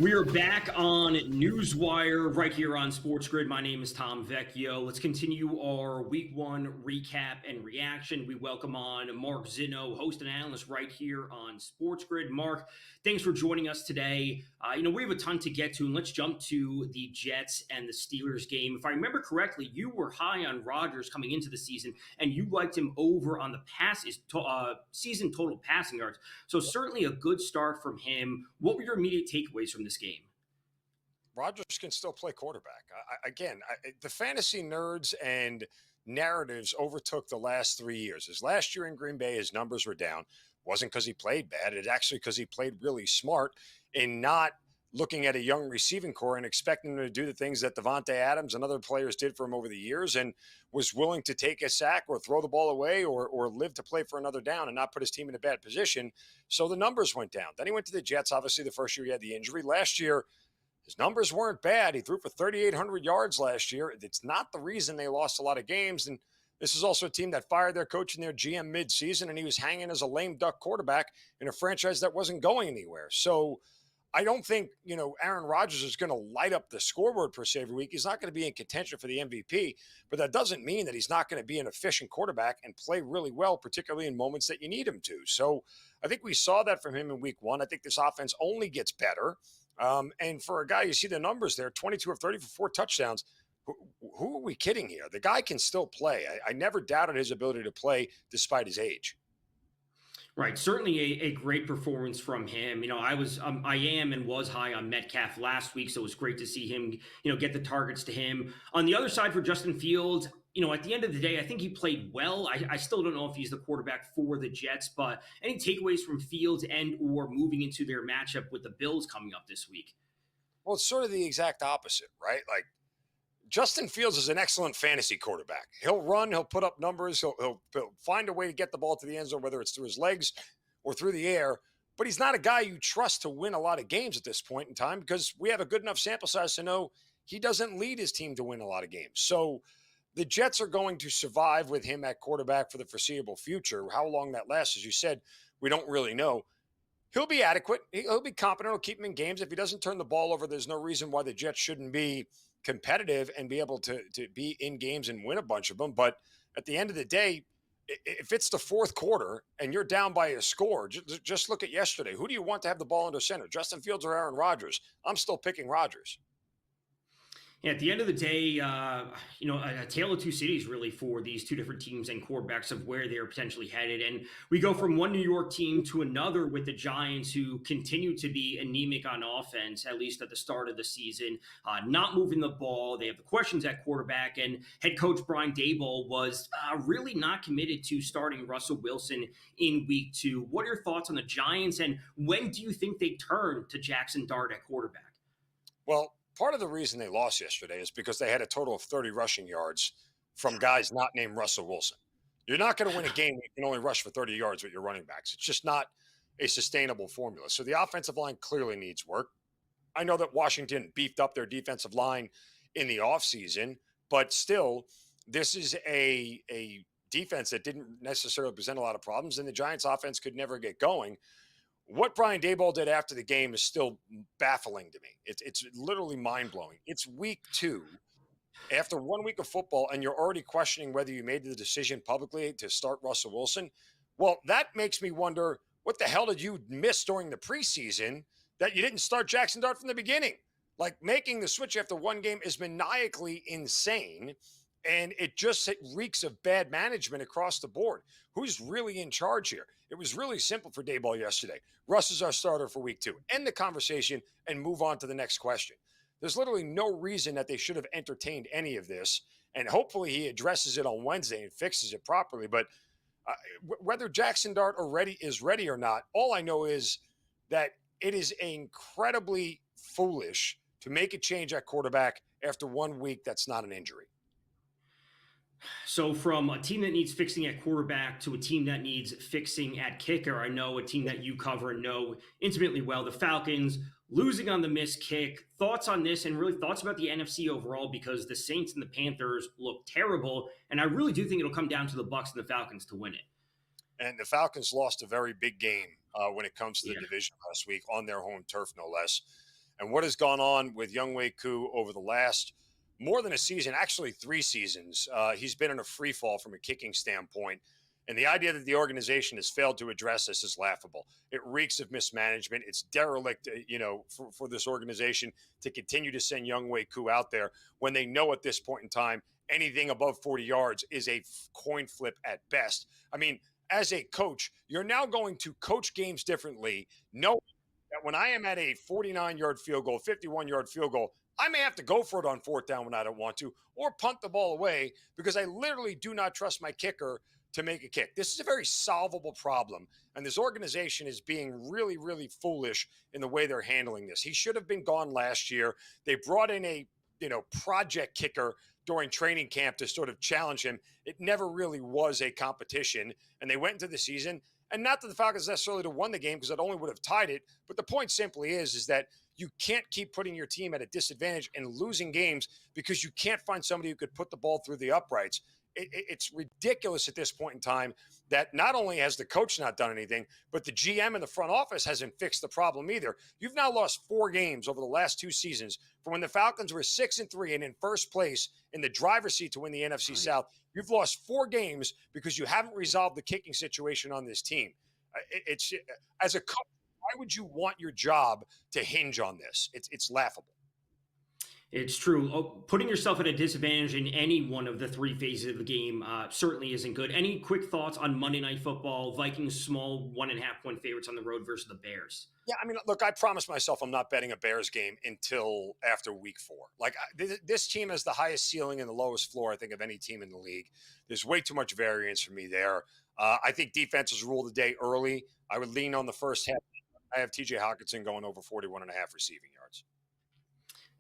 S7: We are back on NewsWire right here on SportsGrid. My name is Tom Vecchio. Let's continue our Week 1 recap and reaction. We welcome on Mark Zinno, host and analyst right here on SportsGrid. Mark, thanks for joining us today. We have a ton to get to, and let's jump to the Jets and the Steelers game. If I remember correctly, you were high on Rodgers coming into the season, and you liked him over on the season total passing yards. So certainly a good start from him. What were your immediate takeaways from this game?
S8: Rodgers can still play quarterback. The fantasy nerds and narratives overtook the last 3 years. His last year in Green Bay, his numbers were down. Wasn't because he played bad. It's actually because he played really smart in not looking at a young receiving core and expecting him to do the things that Devontae Adams and other players did for him over the years, and was willing to take a sack or throw the ball away or live to play for another down and not put his team in a bad position. So the numbers went down. Then he went to the Jets. Obviously, the first year he had the injury. Last year, his numbers weren't bad. He threw for 3,800 yards last year. It's not the reason they lost a lot of games. And this is also a team that fired their coach and their GM mid-season, and he was hanging as a lame duck quarterback in a franchise that wasn't going anywhere. So I don't think, Aaron Rodgers is going to light up the scoreboard per se every week. He's not going to be in contention for the MVP, but that doesn't mean that he's not going to be an efficient quarterback and play really well, particularly in moments that you need him to. So I think we saw that from him in week one. I think this offense only gets better. And for a guy, you see the numbers there, 22 of 30 for 4 touchdowns. Who are we kidding here? The guy can still play. I never doubted his ability to play despite his age.
S7: Right. Certainly a great performance from him. I am and was high on Metcalf last week, so it was great to see him, get the targets to him. On the other side for Justin Fields, at the end of the day, I think he played well. I still don't know if he's the quarterback for the Jets, but any takeaways from Fields and or moving into their matchup with the Bills coming up this week?
S8: Well, it's sort of the exact opposite, right? Like, Justin Fields is an excellent fantasy quarterback. He'll run, he'll put up numbers, he'll find a way to get the ball to the end zone, whether it's through his legs or through the air. But he's not a guy you trust to win a lot of games at this point in time, because we have a good enough sample size to know he doesn't lead his team to win a lot of games. So the Jets are going to survive with him at quarterback for the foreseeable future. How long that lasts, as you said, we don't really know. He'll be adequate. He'll be competent. He'll keep him in games. If he doesn't turn the ball over, there's no reason why the Jets shouldn't be competitive and be able to be in games and win a bunch of them. But at the end of the day, if it's the fourth quarter and you're down by a score, just look at yesterday. Who do you want to have the ball under center, Justin Fields or Aaron Rodgers? I'm still picking Rodgers.
S7: At the end of the day, a tale of two cities really for these two different teams and quarterbacks of where they're potentially headed. And we go from one New York team to another with the Giants, who continue to be anemic on offense, at least at the start of the season, not moving the ball. They have the questions at quarterback, and head coach Brian Daboll was really not committed to starting Russell Wilson in week 2. What are your thoughts on the Giants, and when do you think they turn to Jackson Dart at quarterback?
S8: Well, part of the reason they lost yesterday is because they had a total of 30 rushing yards from guys not named Russell Wilson. You're not going to win a game when you can only rush for 30 yards with your running backs. It's just not a sustainable formula. So the offensive line clearly needs work. I know that Washington beefed up their defensive line in the offseason, but still, this is a defense that didn't necessarily present a lot of problems, and the Giants offense could never get going. What Brian Daboll did after the game is still baffling to me. It's literally mind-blowing. It's week 2 after 1 week of football, and you're already questioning whether you made the decision publicly to start Russell Wilson. Well, that makes me wonder, what the hell did you miss during the preseason that you didn't start Jackson Dart from the beginning? Like, making the switch after one game is maniacally insane, and it just reeks of bad management across the board. Who's really in charge here? It was really simple for Daboll yesterday. Russ is our starter for week 2. End the conversation and move on to the next question. There's literally no reason that they should have entertained any of this, and hopefully he addresses it on Wednesday and fixes it properly. But whether Jackson Dart is ready or not, all I know is that it is incredibly foolish to make a change at quarterback after 1 week that's not an injury.
S7: So from a team that needs fixing at quarterback to a team that needs fixing at kicker, I know a team that you cover and know intimately well, the Falcons losing on the missed kick. Thoughts on this, and really thoughts about the NFC overall, because the Saints and the Panthers look terrible, and I really do think it'll come down to the Bucs and the Falcons to win it.
S8: And the Falcons lost a very big game when it comes to the division last week on their home turf, no less. And what has gone on with Younghoe Koo over the last more than a season, actually 3 seasons, he's been in a free fall from a kicking standpoint. And the idea that the organization has failed to address this is laughable. It reeks of mismanagement. It's derelict, for this organization to continue to send Younghoe Koo out there when they know at this point in time anything above 40 yards is a coin flip at best. I mean, as a coach, you're now going to coach games differently, knowing that when I am at a 49-yard field goal, 51-yard field goal, I may have to go for it on fourth down when I don't want to, or punt the ball away because I literally do not trust my kicker to make a kick. This is a very solvable problem, and this organization is being really, really foolish in the way they're handling this. He should have been gone last year. They brought in a project kicker during training camp to sort of challenge him. It never really was a competition, and they went into the season, and not that the Falcons necessarily would have won the game because it only would have tied it, but the point simply is that you can't keep putting your team at a disadvantage and losing games because you can't find somebody who could put the ball through the uprights. It's ridiculous at this point in time that not only has the coach not done anything, but the GM and the front office hasn't fixed the problem either. You've now lost 4 games over the last 2 seasons from when the Falcons were 6-3 and in first place in the driver's seat to win the NFC South. You've lost 4 games because you haven't resolved the kicking situation on this team. It's as a coach, why would you want your job to hinge on this? It's laughable.
S7: It's true. Putting yourself at a disadvantage in any one of the 3 phases of the game certainly isn't good. Any quick thoughts on Monday Night Football? Vikings small 1.5-point favorites on the road versus the Bears.
S8: Yeah, I mean, look, I promised myself I'm not betting a Bears game until after week 4. Like, this team has the highest ceiling and the lowest floor, I think, of any team in the league. There's way too much variance for me there. I think defenses rule the day early. I would lean on the first half. I have TJ Hawkinson going over 41.5 receiving yards.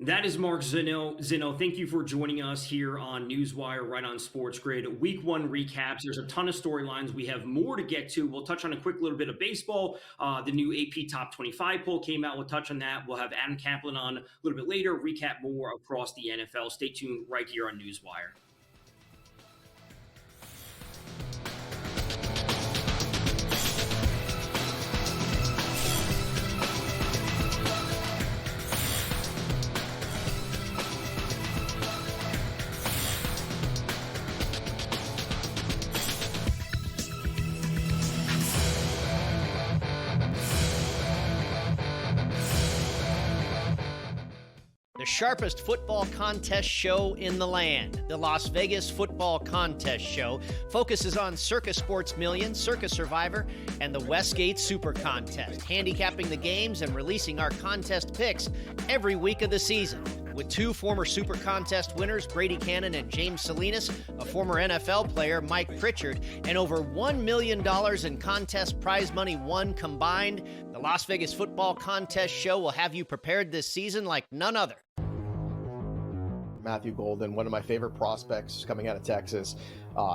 S7: That is Mark Zinno. Zinno, thank you for joining us here on NewsWire, right on SportsGrid. Week 1 recaps. There's a ton of storylines. We have more to get to. We'll touch on a quick little bit of baseball. The new AP Top 25 poll came out. We'll touch on that. We'll have Adam Kaplan on a little bit later, recap more across the NFL. Stay tuned right here on NewsWire.
S17: The sharpest football contest show in the land, the Las Vegas Football Contest Show, focuses on Circus Sports Million, Circus Survivor, and the Westgate Super Contest, handicapping the games and releasing our contest picks every week of the season. With 2 former Super Contest winners, Brady Cannon and James Salinas, a former NFL player, Mike Pritchard, and over $1 million in contest prize money won combined, the Las Vegas Football Contest Show will have you prepared this season like none other.
S15: Matthew Golden, one of my favorite prospects coming out of Texas.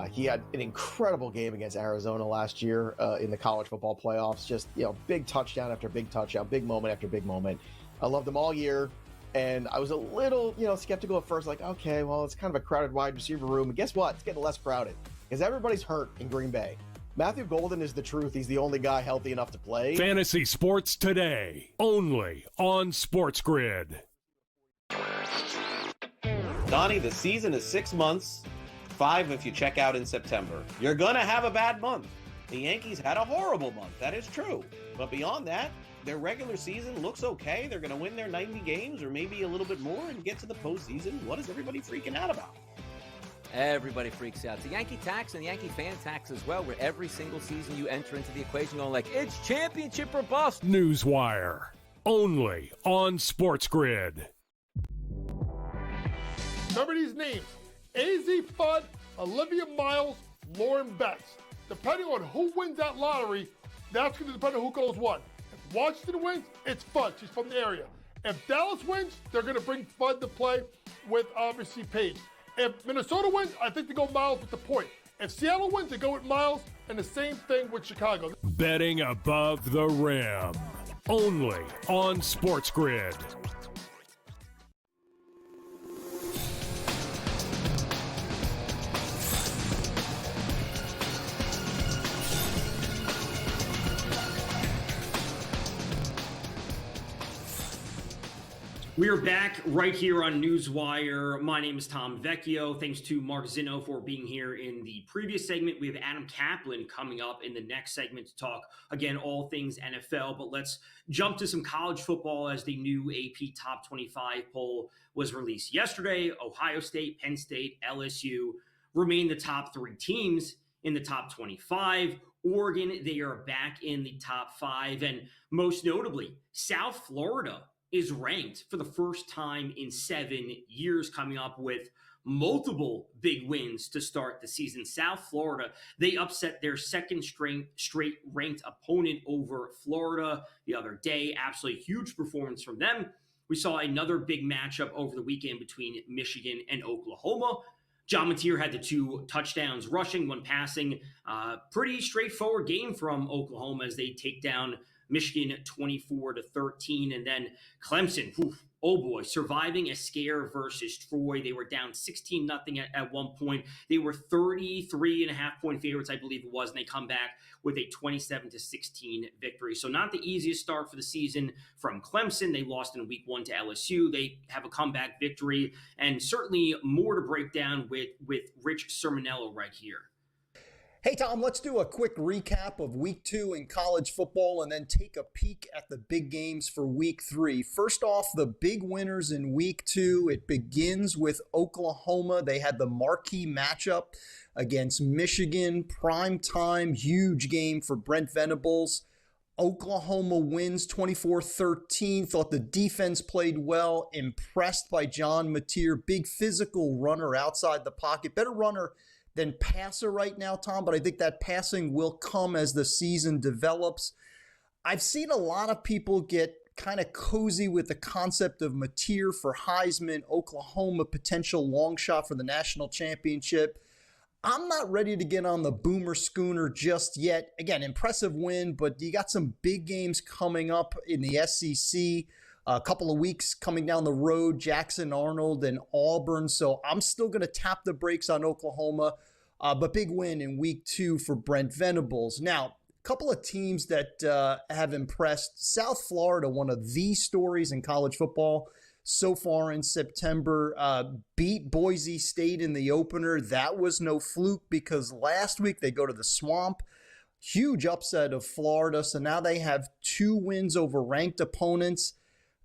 S15: He had an incredible game against Arizona last year in the college football playoffs. Just, big touchdown after big touchdown, big moment after big moment. I loved him all year. And I was a little, skeptical at first, like, okay, well, it's kind of a crowded wide receiver room. And guess what? It's getting less crowded because everybody's hurt in Green Bay. Matthew Golden is the truth. He's the only guy healthy enough to play.
S4: Fantasy Sports Today, only on SportsGrid.
S2: Donnie, the season is 6 months, 5 if you check out in September. You're going to have a bad month. The Yankees had a horrible month. That is true. But beyond that, their regular season looks okay. They're going to win their 90 games or maybe a little bit more and get to the postseason. What is everybody freaking out about?
S3: Everybody freaks out. It's the Yankee tax and the Yankee fan tax as well, where every single season you enter into the equation going like, it's championship or bust.
S4: NewsWire, only on SportsGrid.
S5: Remember these names: AZ Fudd, Olivia Miles, Lauren Betts. Depending on who wins that lottery, that's going to depend on who goes what. If Washington wins, it's Fudd. She's from the area. If Dallas wins, they're going to bring Fudd to play with, obviously, Paige. If Minnesota wins, I think they go Miles with the point. If Seattle wins, they go with Miles, and the same thing with Chicago.
S4: Betting above the rim, only on SportsGrid.
S7: We are back right here on NewsWire. My name is Tom Vecchio. Thanks to Mark Zinno for being here in the previous segment. We have Adam Kaplan coming up in the next segment to talk, again, all things NFL. But let's jump to some college football as the new AP Top 25 poll was released yesterday. Ohio State, Penn State, LSU remain the top 3 teams in the top 25. Oregon, they are back in the top 5. And most notably, South Florida is ranked for the first time in 7 years, coming up with multiple big wins to start the season. South Florida, they upset their second straight ranked opponent over Florida the other day. Absolutely huge performance from them. We saw another big matchup over the weekend between Michigan and Oklahoma. John Mateer had the 2 touchdowns rushing, 1 passing. Pretty straightforward game from Oklahoma as they take down Michigan 24-13. And then Clemson, oh boy, surviving a scare versus Troy. They were down 16-0 at one point. They were 33.5-point favorites, I believe it was, and they come back with a 27-16 victory. So not the easiest start for the season from Clemson. They lost in week 1 to LSU. They have a comeback victory, and certainly more to break down with Rich Sermonello right here.
S9: Hey, Tom, let's do a quick recap of week 2 in college football and then take a peek at the big games for week 3. First off, the big winners in week 2. It begins with Oklahoma. They had the marquee matchup against Michigan. Prime time, huge game for Brent Venables. Oklahoma wins 24-13. Thought the defense played well. Impressed by John Mateer. Big physical runner outside the pocket. Better runner than passer right now, Tom, but I think that passing will come as the season develops. I've seen a lot of people get kind of cozy with the concept of Mateer for Heisman, Oklahoma potential long shot for the national championship. I'm not ready to get on the boomer schooner just yet. Again, impressive win, but you got some big games coming up in the SEC. A couple of weeks coming down the road, Jackson Arnold and Auburn. So I'm still going to tap the brakes on Oklahoma, but big win in week 2 for Brent Venables. Now, a couple of teams that have impressed. South Florida, one of the stories in college football so far in September, beat Boise State in the opener. That was no fluke because last week they go to the Swamp. Huge upset of Florida. So now they have 2 wins over ranked opponents.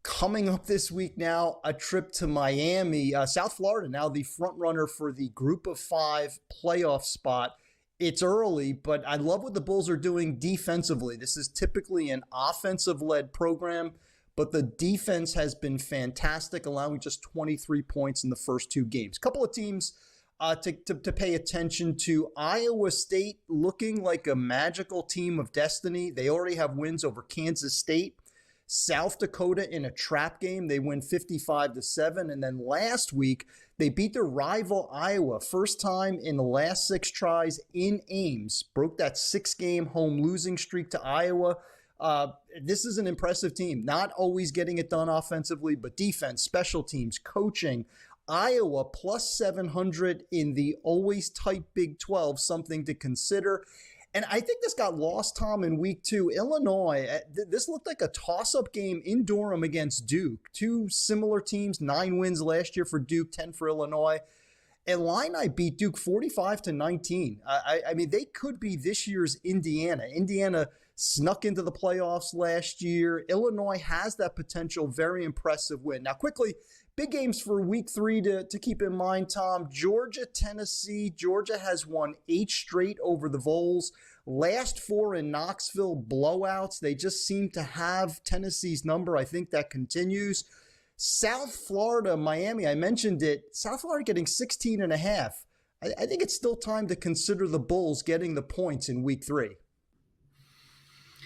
S9: Coming up this week now, a trip to Miami. South Florida now the front runner for the Group of 5 playoff spot. It's early, but I love what the Bulls are doing defensively. This is typically an offensive-led program, but the defense has been fantastic, allowing just 23 points in the first 2 games. Couple of teams to pay attention to. Iowa State looking like a magical team of destiny. They already have wins over Kansas State. South Dakota in a trap game, they win 55-7. And then last week, they beat their rival Iowa. First time in the last 6 tries in Ames. Broke that 6-game home losing streak to Iowa. This is an impressive team. Not always getting it done offensively, but defense, special teams, coaching. Iowa plus 700 in the always tight Big 12, something to consider. And I think this got lost, Tom, in week 2. Illinois, this looked like a toss-up game in Durham against Duke. 2 similar teams, 9 wins last year for Duke, 10 for Illinois. Illini beat Duke 45-19. I mean, they could be this year's Indiana. Indiana snuck into the playoffs last year. Illinois has that potential very impressive win. Now, quickly, big games for week 3 to keep in mind, Tom. Georgia, Tennessee. Georgia has won 8 straight over the Vols. Last 4 in Knoxville, blowouts. They just seem to have Tennessee's number. I think that continues. South Florida, Miami, I mentioned it. South Florida getting 16.5. I think it's still time to consider the Bulls getting the points in week 3.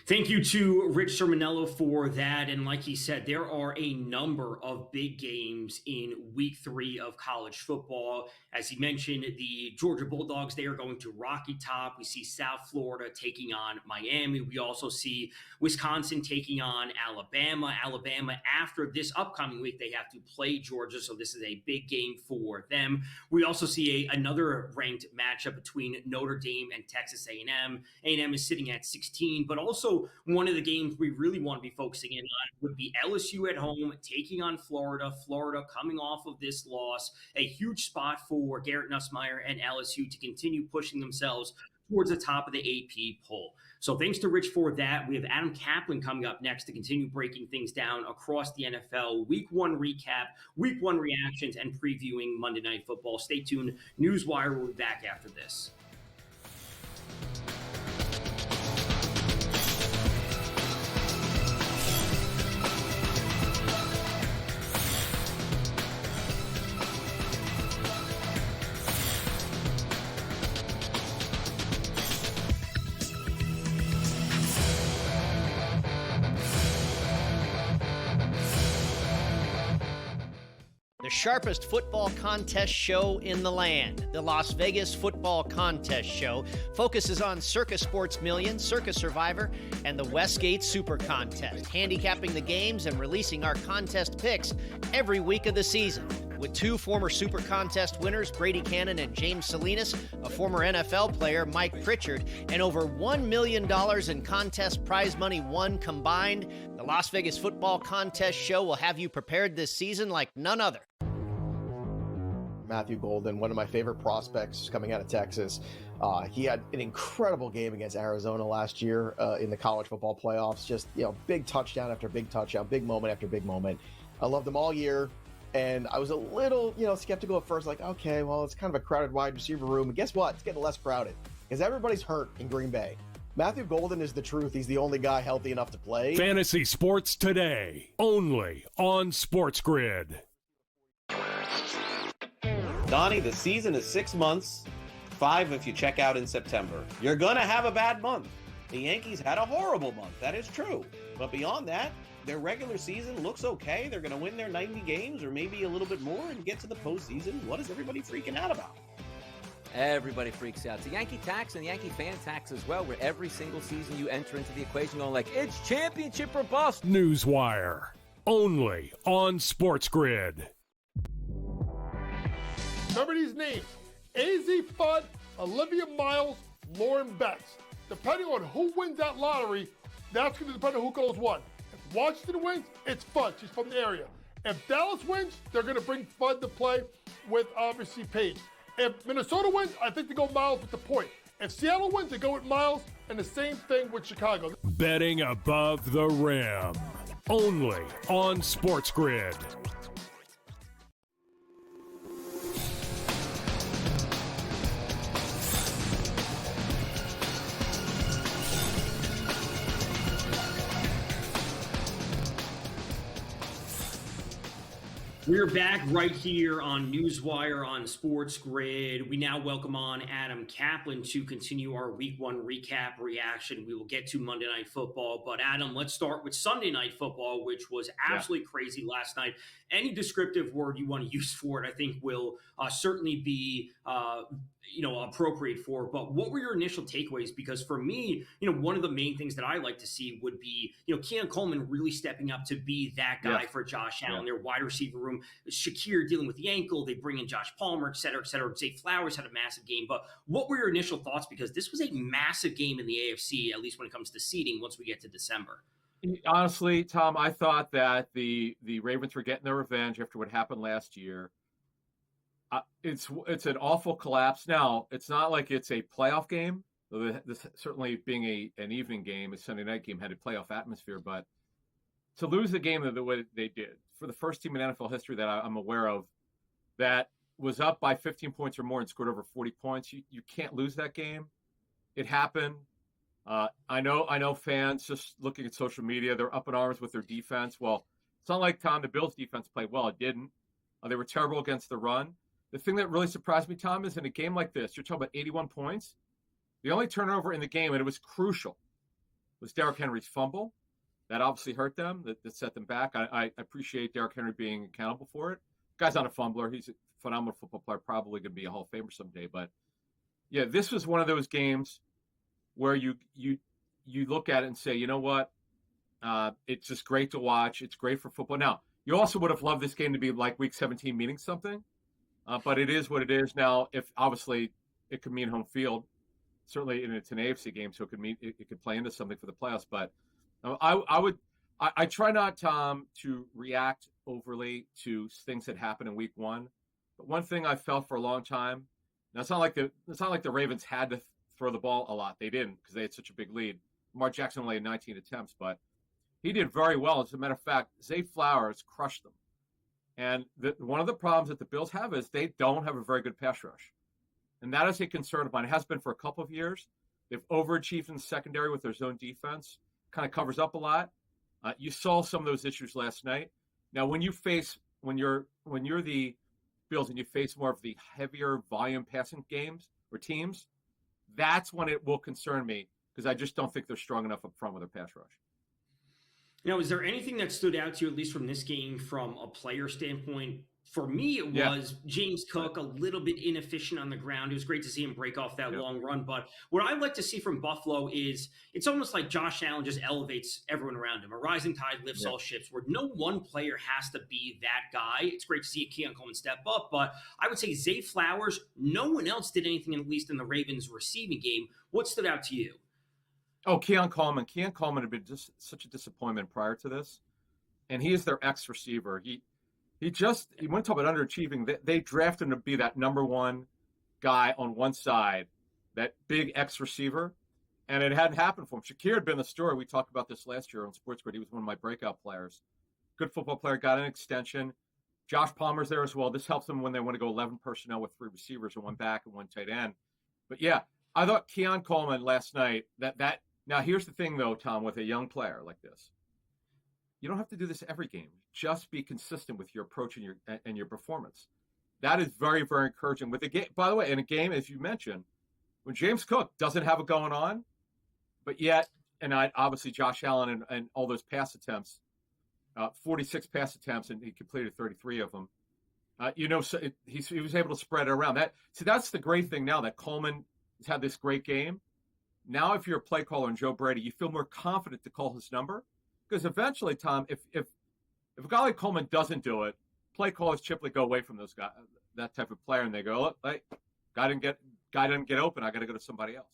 S7: Thank you to Rich Sermonello for that. And like he said, there are a number of big games in week 3 of college football. As he mentioned, the Georgia Bulldogs, they are going to Rocky Top. We see South Florida taking on Miami. We also see Wisconsin taking on Alabama. Alabama, after this upcoming week, they have to play Georgia. So this is a big game for them. We also see another ranked matchup between Notre Dame and Texas A&M. A&M is sitting at 16, but also also one of the games we really want to be focusing in on would be LSU at home taking on Florida. Florida coming off of this loss, a huge spot for Garrett Nussmeier and LSU to continue pushing themselves towards the top of the AP poll. So thanks to Rich for that. We have Adam Kaplan coming up next to continue breaking things down across the NFL. Week 1 recap, Week 1 reactions, and previewing Monday Night Football. Stay tuned. NewsWire will be back after this.
S17: The sharpest football contest show in the land, the Las Vegas Football Contest Show, focuses on Circus Sports Million, Circus Survivor, and the Westgate Super Contest, handicapping the games and releasing our contest picks every week of the season. With 2 former Super Contest winners, Brady Cannon and James Salinas, a former NFL player, Mike Pritchard, and over $1 million in contest prize money won combined, the Las Vegas Football Contest Show will have you prepared this season like none other.
S15: Matthew Golden, one of my favorite prospects coming out of Texas. He had an incredible game against Arizona last year in the college football playoffs. Just, big touchdown after big touchdown, big moment after big moment. I loved him all year. And I was a little, skeptical at first, like, okay, well, it's kind of a crowded wide receiver room. And guess what? It's getting less crowded because everybody's hurt in Green Bay. Matthew Golden is the truth. He's the only guy healthy enough to play.
S4: Fantasy Sports Today, only on SportsGrid.
S2: Donnie, the season is 6 months, 5 if you check out in September. You're going to have a bad month. The Yankees had a horrible month. That is true. But beyond that, their regular season looks okay. They're going to win their 90 games or maybe a little bit more and get to the postseason. What is everybody freaking out about?
S3: Everybody freaks out. It's the Yankee tax and the Yankee fan tax as well, where every single season you enter into the equation going like, it's championship or bust.
S4: NewsWire, only on SportsGrid.
S5: Remember these names: AZ Fudd, Olivia Miles, Lauren Betts. Depending on who wins that lottery, that's going to depend on who goes what. If Washington wins, it's Fudd. She's from the area. If Dallas wins, they're going to bring Fudd to play with, obviously, Paige. If Minnesota wins, I think they go Miles with the point. If Seattle wins, they go with Miles, and the same thing with Chicago.
S4: Betting above the rim, only on SportsGrid.
S7: We're back right here on NewsWire on SportsGrid. We now welcome on Adam Kaplan to continue our Week 1 recap reaction. We will get to Monday Night Football. But, Adam, let's start with Sunday Night Football, which was absolutely crazy last night. Any descriptive word you want to use for it, I think, will certainly be appropriate for. But what were your initial takeaways? Because for me, one of the main things that I like to see would be, Keon Coleman really stepping up to be that guy for Josh Allen, their wide receiver room. Shakir dealing with the ankle. They bring in Josh Palmer, et cetera, et cetera. Zay Flowers had a massive game. But what were your initial thoughts? Because this was a massive game in the AFC, at least when it comes to seeding once we get to December.
S6: Honestly, Tom, I thought that the Ravens were getting their revenge after what happened last year. It's an awful collapse. Now, it's not like it's a playoff game. This certainly being an evening game, a Sunday night game, had a playoff atmosphere. But to lose the game the way they did, for the first team in NFL history that I'm aware of, that was up by 15 points or more and scored over 40 points, you can't lose that game. It happened. I know fans just looking at social media, they're up in arms with their defense. Well, it's not like, Tom, the Bills' defense played well. It didn't. They were terrible against the run. The thing that really surprised me, Tom, is in a game like this, you're talking about 81 points. The only turnover in the game, and it was crucial, was Derrick Henry's fumble. That obviously hurt them. That set them back. I appreciate Derrick Henry being accountable for it. Guy's not a fumbler. He's a phenomenal football player, probably going to be a Hall of Famer someday. But, yeah, this was one of those games where you look at it and say, you know what, it's just great to watch. It's great for football. Now, you also would have loved this game to be like Week 17 meaning something, but it is what it is now. If obviously it could mean home field, certainly it's an AFC game, so it could play into something for the playoffs. But I try not, Tom, to react overly to things that happen in week one. But one thing I felt for a long time, now it's not like the Ravens had to throw the ball a lot. They didn't because they had such a big lead. Lamar Jackson only had 19 attempts, but he did very well. As a matter of fact, Zay Flowers crushed them. And one of the problems that the Bills have is they don't have a very good pass rush. And that is a concern of mine. It has been for a couple of years. They've overachieved in the secondary with their zone defense. Kind of covers up a lot. You saw some of those issues last night. Now, when you're the Bills and you face more of the heavier volume passing games or teams, that's when it will concern me because I just don't think they're strong enough up front with their pass rush.
S7: Now, is there anything that stood out to you, at least from this game, from a player standpoint? For me, it was James Cook, a little bit inefficient on the ground. It was great to see him break off that long run. But what I like to see from Buffalo is it's almost like Josh Allen just elevates everyone around him. A rising tide lifts all ships, where no one player has to be that guy. It's great to see Keon Coleman step up. But I would say Zay Flowers, no one else did anything, at least in the Ravens receiving game. What stood out to you?
S6: Oh, Keon Coleman. Keon Coleman had been just such a disappointment prior to this. And he is their ex-receiver. He went to about underachieving. They drafted him to be that number one guy on one side, that big ex-receiver, and it hadn't happened for him. Shakir had been the story. We talked about this last year on SportsGrid. He was one of my breakout players. Good football player, got an extension. Josh Palmer's there as well. This helps them when they want to go 11 personnel with 3 receivers and 1 back and 1 tight end. But yeah, I thought Keon Coleman last night, that now here's the thing though, Tom, with a young player like this. You don't have to do this every game. Just be consistent with your approach and your performance. That is very, very encouraging. With the game, by the way, in a game, as you mentioned, when James Cook doesn't have it going on, but yet, and obviously Josh Allen and all those pass attempts, 46 pass attempts, and he completed 33 of them. So he was able to spread it around. That's the great thing now that Coleman has had this great game. Now, if you're a play caller and Joe Brady, you feel more confident to call his number. Because eventually, Tom, if a guy like Coleman doesn't do it, play callers typically go away from those guys, that type of player, and they go, "Look, hey, guy didn't get open. I got to go to somebody else."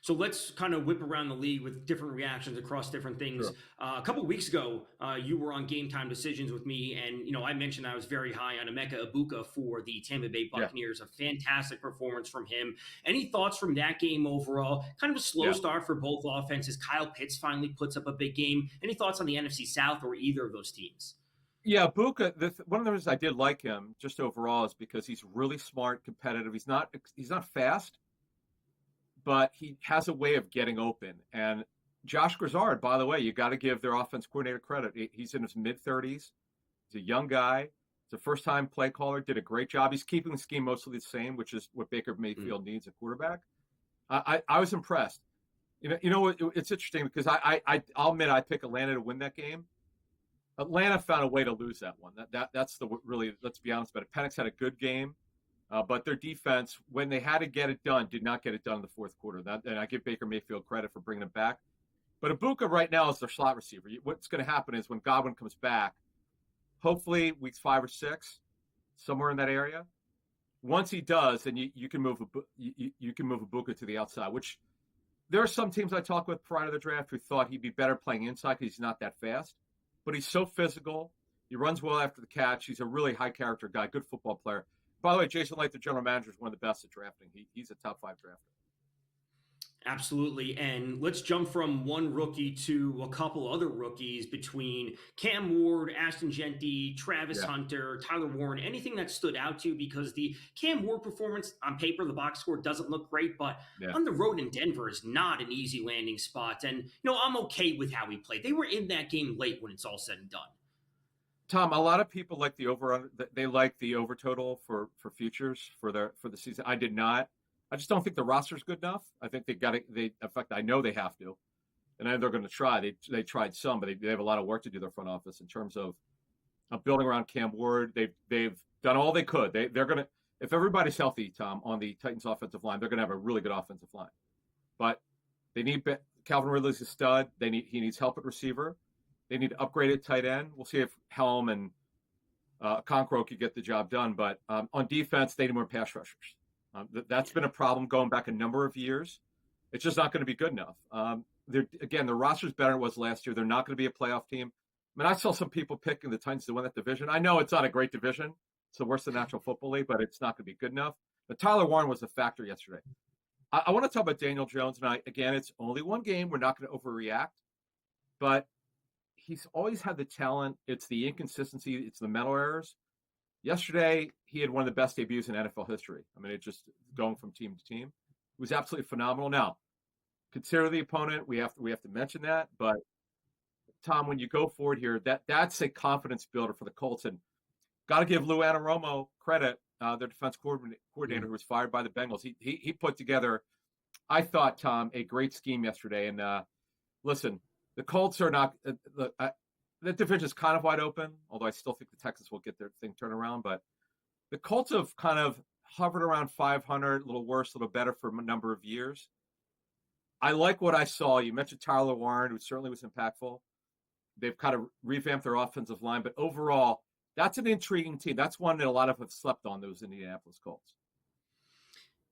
S7: So let's kind of whip around the league with different reactions across different things. Sure. A couple of weeks ago, you were on Game Time Decisions with me, and I mentioned I was very high on Emeka Egbuka for the Tampa Bay Buccaneers. A fantastic performance from him. Any thoughts from that game overall? Kind of a slow start for both offenses. Kyle Pitts finally puts up a big game. Any thoughts on the NFC South or either of those teams?
S6: Yeah, Egbuka. One of the reasons I did like him just overall is because he's really smart, competitive. He's not fast, but he has a way of getting open. And Josh Grizzard, by the way, you got to give their offense coordinator credit. He's in his mid-30s. He's a young guy. He's a first-time play caller. Did a great job. He's keeping the scheme mostly the same, which is what Baker Mayfield needs, a quarterback. I was impressed. It's interesting because I'll admit I pick Atlanta to win that game. Atlanta found a way to lose that one. That's really, let's be honest about it. Penix had a good game. But their defense, when they had to get it done, did not get it done in the fourth quarter. And I give Baker Mayfield credit for bringing it back. But Egbuka right now is their slot receiver. What's going to happen is when Godwin comes back, hopefully weeks 5 or 6, somewhere in that area. Once he does, then you can move Egbuka to the outside. Which there are some teams I talked with prior to the draft who thought he'd be better playing inside because he's not that fast. But he's so physical. He runs well after the catch. He's a really high character guy, good football player. By the way, Jason Light, the general manager, is one of the best at drafting. He's a top 5 drafter.
S7: Absolutely. And let's jump from one rookie to a couple other rookies between Cam Ward, Ashton Genty, Travis Hunter, Tyler Warren. Anything that stood out to you? Because the Cam Ward performance on paper, the box score doesn't look great, but on the road in Denver is not an easy landing spot. And, I'm okay with how he played. They were in that game late when it's all said and done.
S6: Tom, a lot of people like the over. They like the over total for futures for the season. I did not. I just don't think the roster's good enough. I think they got it. In fact, I know they have to, and I know they're going to try. They tried some, but they have a lot of work to do. Their front office in terms of building around Cam Ward. They've done all they could. They're going to, if everybody's healthy, Tom, on the Titans offensive line, they're going to have a really good offensive line. But they need Calvin Ridley's a stud. He needs help at receiver. They need to upgrade at tight end. We'll see if Helm and Conroe could get the job done. But on defense, they need more pass rushers. That's been a problem going back a number of years. It's just not going to be good enough. Again, the roster's better than it was last year. They're not going to be a playoff team. I mean, I saw some people picking the Titans to win that division. I know it's not a great division. It's the worst in the National Football League, but it's not going to be good enough. But Tyler Warren was a factor yesterday. I want to talk about Daniel Jones. And again, it's only one game. We're not going to overreact. But he's always had the talent. It's the inconsistency. It's the mental errors. Yesterday, he had one of the best debuts in NFL history. I mean, it's just going from team to team. It was absolutely phenomenal. Now, consider the opponent. We have to mention that. But, Tom, when you go forward here, that's a confidence builder for the Colts. And got to give Lou Anarumo credit, their defense coordinator who was fired by the Bengals. He put together, I thought, Tom, a great scheme yesterday. And listen, the Colts are not the division is kind of wide open, although I still think the Texans will get their thing turned around. But the Colts have kind of hovered around 500, a little worse, a little better for a number of years. I like what I saw. You mentioned Tyler Warren, who certainly was impactful. They've kind of revamped their offensive line. But overall, that's an intriguing team. That's one that a lot of have slept on, those Indianapolis Colts.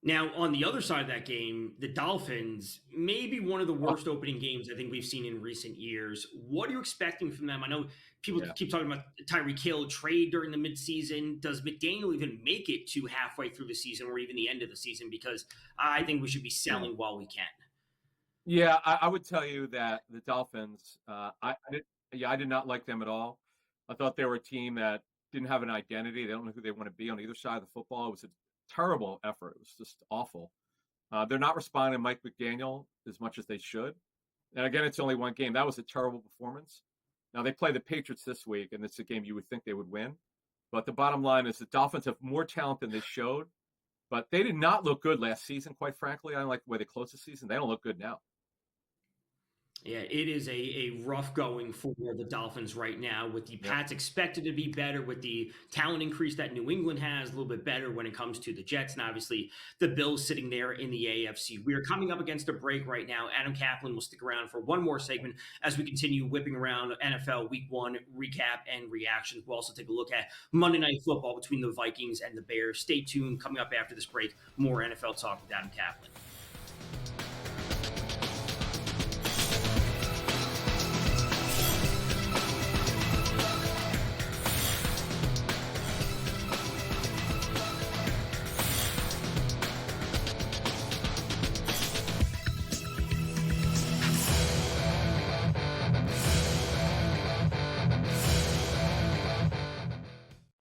S7: Now, on the other side of that game, the Dolphins, maybe one of the worst opening games I think we've seen in recent years. What are you expecting from them? I know people keep talking about Tyreek Hill trade during the midseason. Does McDaniel even make it to halfway through the season or even the end of the season? Because I think we should be selling while we can.
S6: Yeah, I would tell you that the Dolphins, I did not like them at all. I thought they were a team that didn't have an identity. They don't know who they want to be on either side of the football. It was a terrible effort. It was just awful. They're not responding to Mike McDaniel as much as they should. And again, it's only one game. That was a terrible performance. Now they play the Patriots this week, and it's a game you would think they would win. But the bottom line is the Dolphins have more talent than they showed. But they did not look good last season, quite frankly. I don't like the way they closed the season. They don't look good now.
S7: Yeah, it is a rough going for the Dolphins right now, with the Pats expected to be better, with the talent increase that New England has, a little bit better when it comes to the Jets, and obviously the Bills sitting there in the AFC. We are coming up against a break right now. Adam Kaplan will stick around for one more segment as we continue whipping around NFL Week 1 recap and reactions. We'll also take a look at Monday Night Football between the Vikings and the Bears. Stay tuned. Coming up after this break, more NFL talk with Adam Kaplan.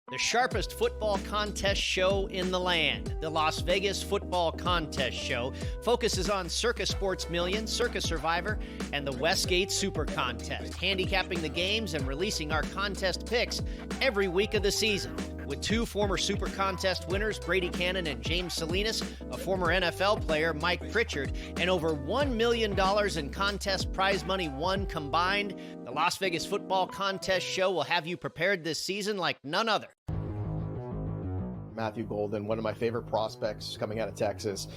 S17: The sharpest football contest show in the land, the Las Vegas Football Contest Show, focuses on Circa Sports Million, Circa Survivor, and the Westgate Super Contest, handicapping the games and releasing our contest picks every week of the season. With two former Super Contest winners, Brady Cannon and James Salinas, a former NFL player, Mike Pritchard, and over $1 million in contest prize money won combined, the Las Vegas Football Contest Show will have you prepared this season like none other.
S15: Matthew Golden, one of my favorite prospects coming out of Texas.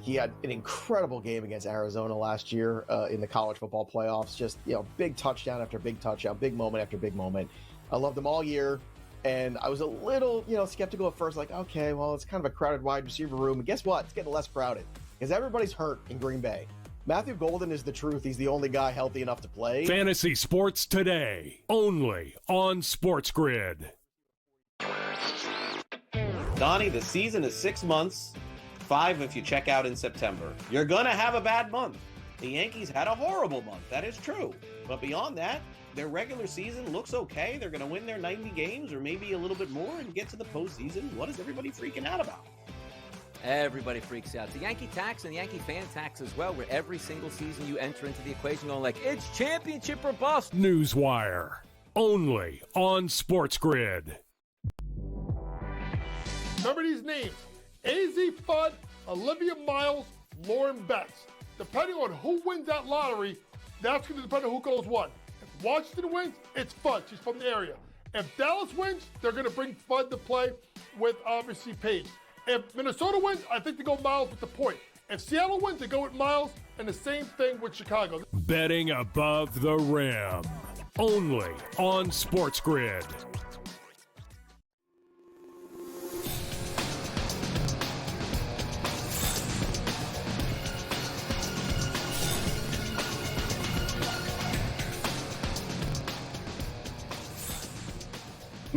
S15: He had an incredible game against Arizona last year in the college football playoffs. Just, big touchdown after big touchdown, big moment after big moment. I loved him all year. And I was a little, skeptical at first, like, okay, well, it's kind of a crowded wide receiver room. And guess what? It's getting less crowded because everybody's hurt in Green Bay. Matthew Golden is the truth. He's the only guy healthy enough to play.
S4: Fantasy Sports Today, only on SportsGrid.
S2: Donnie, the season is 6 months, 5 if you check out in September. You're going to have a bad month. The Yankees had a horrible month. That is true. But beyond that, their regular season looks okay. They're going to win their 90 games or maybe a little bit more and get to the postseason. What is everybody freaking out about?
S3: Everybody freaks out. The Yankee tax and the Yankee fan tax as well, where every single season you enter into the equation going like, it's championship or bust.
S4: NewsWire, only on SportsGrid.
S5: Remember these names: AZ Fudd, Olivia Miles, Lauren Betts. Depending on who wins that lottery, that's going to depend on who goes one. If Washington wins, it's Fudd. She's from the area. If Dallas wins, they're going to bring Fudd to play with, obviously, Paige. If Minnesota wins, I think they go Miles with the point. If Seattle wins, they go with Miles, and the same thing with Chicago.
S4: Betting above the rim, only on SportsGrid.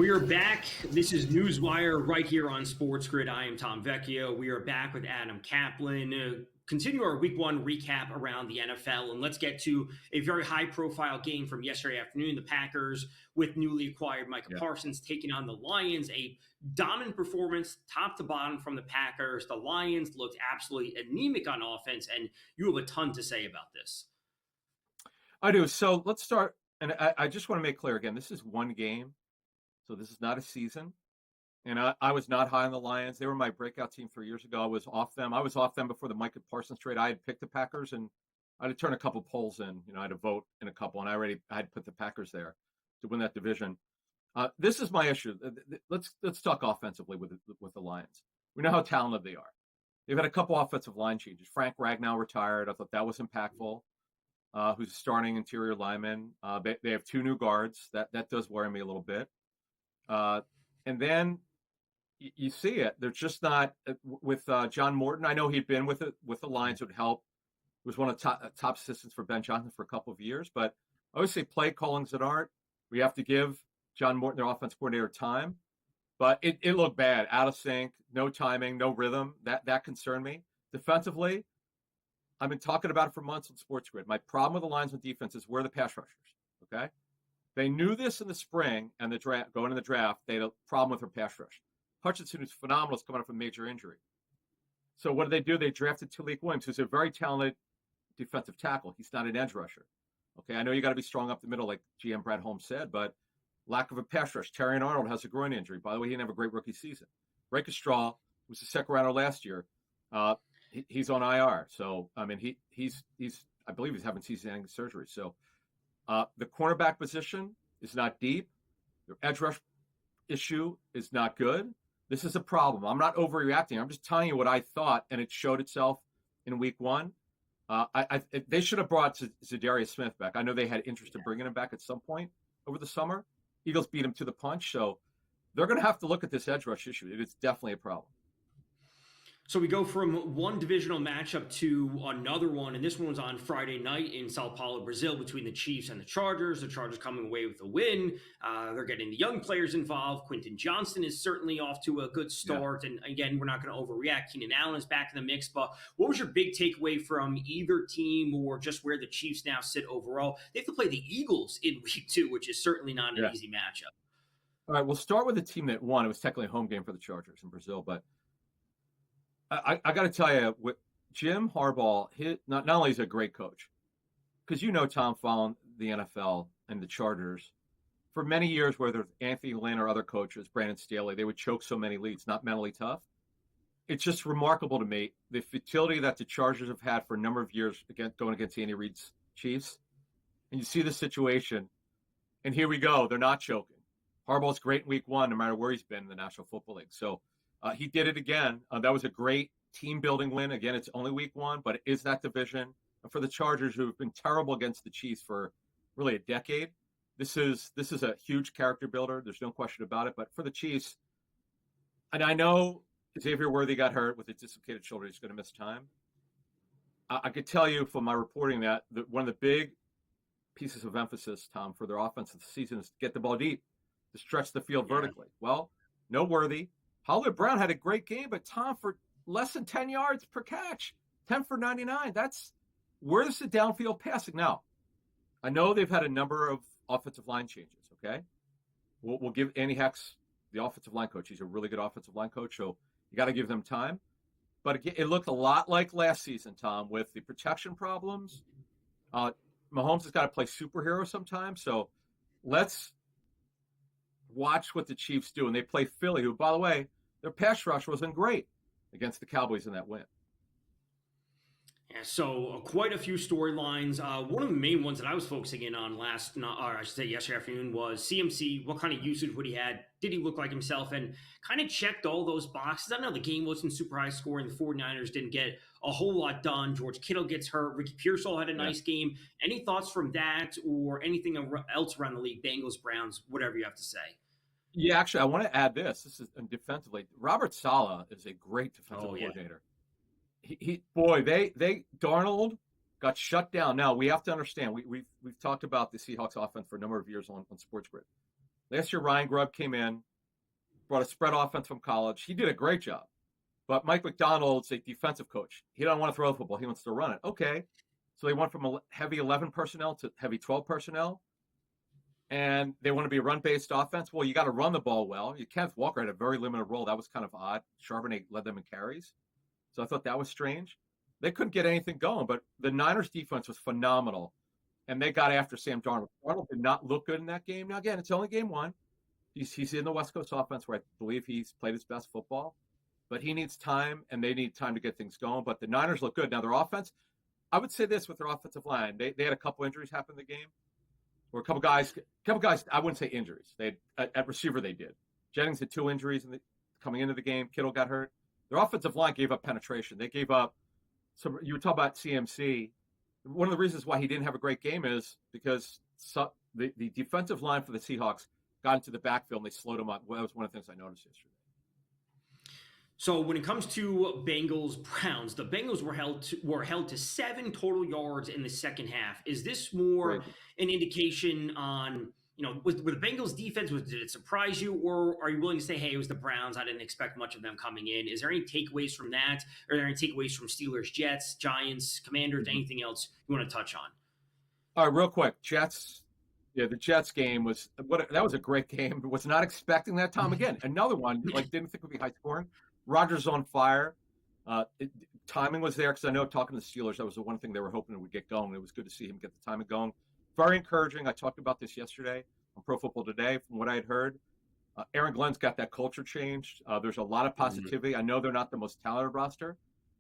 S7: We are back. This is NewsWire right here on SportsGrid. I am Tom Vecchio. We are back with Adam Kaplan. Continue our week one recap around the NFL, and let's get to a very high-profile game from yesterday afternoon. The Packers, with newly acquired Micah Parsons, taking on the Lions. A dominant performance, top to bottom, from the Packers. The Lions looked absolutely anemic on offense, and you have a ton to say about this.
S6: I do. So let's start, and I just want to make clear again, this is one game, so this is not a season. And I was not high on the Lions. They were my breakout team 3 years ago. I was off them. I was off them before the Micah Parsons trade. I had picked the Packers, and I had to turn a couple polls in. I had to vote in a couple, and I had put the Packers there to win that division. This is my issue. Let's talk offensively with the Lions. We know how talented they are. They've had a couple offensive line changes. Frank Ragnow retired. I thought that was impactful. Who's a starting interior lineman. They have two new guards. That does worry me a little bit. And then you see it. They're just not with John Morton. I know he'd been with the Lions. It would help. He was one of the top assistants for Ben Johnson for a couple of years. But I always say play calling's an art. We have to give John Morton, their offense coordinator, time. But it looked bad, out of sync, no timing, no rhythm. That concerned me. Defensively, I've been talking about it for months on SportsGrid. My problem with the Lions with defense is where are the pass rushers, okay? They knew this in the spring and the draft, going into the draft, they had a problem with their pass rush. Hutchinson, who's phenomenal, is coming off a major injury. So what did? They drafted Talik Williams, who's a very talented defensive tackle. He's not an edge rusher. Okay, I know you got to be strong up the middle, like GM Brad Holmes said, but lack of a pass rush. Terrion Arnold has a groin injury. By the way, he didn't have a great rookie season. Rakestraw was the second rounder last year. He's on IR. So, I mean, he's I believe he's having season-ending surgery. So the cornerback position is not deep. Their edge rush issue is not good. This is a problem. I'm not overreacting. I'm just telling you what I thought, and it showed itself in week one. They should have brought Zadarius Smith back. I know they had interest in bringing him back at some point over the summer. Eagles beat him to the punch, so they're going to have to look at this edge rush issue. It is definitely a problem.
S7: So we go from one divisional matchup to another one, and this one was on Friday night in Sao Paulo, Brazil, between the Chiefs and the Chargers. The Chargers coming away with a win. They're getting the young players involved. Quentin Johnston is certainly off to a good start, and again, we're not going to overreact. Keenan Allen is back in the mix, but what was your big takeaway from either team, or just where the Chiefs now sit overall? They have to play the Eagles in week two, which is certainly not an easy matchup.
S6: All right, we'll start with the team that won. It was technically a home game for the Chargers in Brazil, but I got to tell you, with Jim Harbaugh, not only is he a great coach, because Tom, following the NFL and the Chargers, for many years, whether it's Anthony Lynn or other coaches, Brandon Staley, they would choke so many leads, not mentally tough. It's just remarkable to me, the futility that the Chargers have had for a number of years going against Andy Reid's Chiefs. And you see the situation, and here we go. They're not choking. Harbaugh's great in week one, no matter where he's been in the National Football League. So he did it again. That was a great team-building win. Again, it's only week one, but it is that division. And for the Chargers, who have been terrible against the Chiefs for really a decade, this is a huge character builder. There's no question about it. But for the Chiefs, and I know Xavier Worthy got hurt with a dislocated shoulder. He's going to miss time. I could tell you from my reporting that one of the big pieces of emphasis, Tom, for their offense this season is to get the ball deep, to stretch the field vertically. Well, no Worthy. Hollywood Brown had a great game, but Tom, for less than 10 yards per catch, 10 for 99. Where's the downfield passing? Now, I know they've had a number of offensive line changes, okay? We'll give Andy Hex, the offensive line coach. He's a really good offensive line coach, so you got to give them time. But again, it looked a lot like last season, Tom, with the protection problems. Mahomes has got to play superhero sometimes, so let's watch what the Chiefs do. And they play Philly, who, by the way, their pass rush wasn't great against the Cowboys in that win.
S7: Yeah, so quite a few storylines. One of the main ones that I was focusing in on yesterday afternoon was CMC. What kind of usage would he had? Did he look like himself? And kind of checked all those boxes. I know the game wasn't super high scoring. The 49ers didn't get a whole lot done. George Kittle gets hurt. Ricky Pearsall had a nice game. Any thoughts from that or anything else around the league? Bengals, Browns, whatever you have to say.
S6: Yeah, actually, I want to add this. This is defensively. Robert Saleh is a great defensive coordinator. They Darnold got shut down. Now we have to understand. We've talked about the Seahawks offense for a number of years on SportsGrid. Last year, Ryan Grubb came in, brought a spread offense from college. He did a great job. But Mike McDonald's a defensive coach. He doesn't want to throw the football. He wants to run it. Okay. So they went from a heavy 11 personnel to heavy 12 personnel. And they want to be a run-based offense. Well, you got to run the ball well. Kenneth Walker had a very limited role. That was kind of odd. Charbonnet led them in carries. So I thought that was strange. They couldn't get anything going, but the Niners defense was phenomenal. And they got after Sam Darnold. Darnold did not look good in that game. Now, again, it's only game one. He's in the West Coast offense where I believe he's played his best football. But he needs time, and they need time to get things going. But the Niners look good. Now, their offense, I would say this with their offensive line. They had a couple injuries happen in the game. Or a couple guys, I wouldn't say injuries. They at receiver they did. Jennings had 2 injuries coming into the game. Kittle got hurt. Their offensive line gave up penetration. They gave up some. You were talking about CMC. One of the reasons why he didn't have a great game is because the defensive line for the Seahawks got into the backfield and they slowed him up. Well, that was one of the things I noticed yesterday.
S7: So when it comes to Bengals-Browns, the Bengals were held to 7 total yards in the second half. Is this more an indication on, with the Bengals defense, did it surprise you, or are you willing to say, hey, it was the Browns, I didn't expect much of them coming in? Is there any takeaways from that? Are there any takeaways from Steelers, Jets, Giants, Commanders, anything else you want to touch on?
S6: All right, real quick, Jets. Yeah, the Jets game that was a great game. Was not expecting that, Tom. Again, another one, didn't think would be high scoring. Rodgers on fire. Timing was there because I know talking to the Steelers, that was the one thing they were hoping it would get going. It was good to see him get the timing going. Very encouraging. I talked about this yesterday on Pro Football Today from what I had heard. Aaron Glenn's got that culture changed. There's a lot of positivity. I know they're not the most talented roster,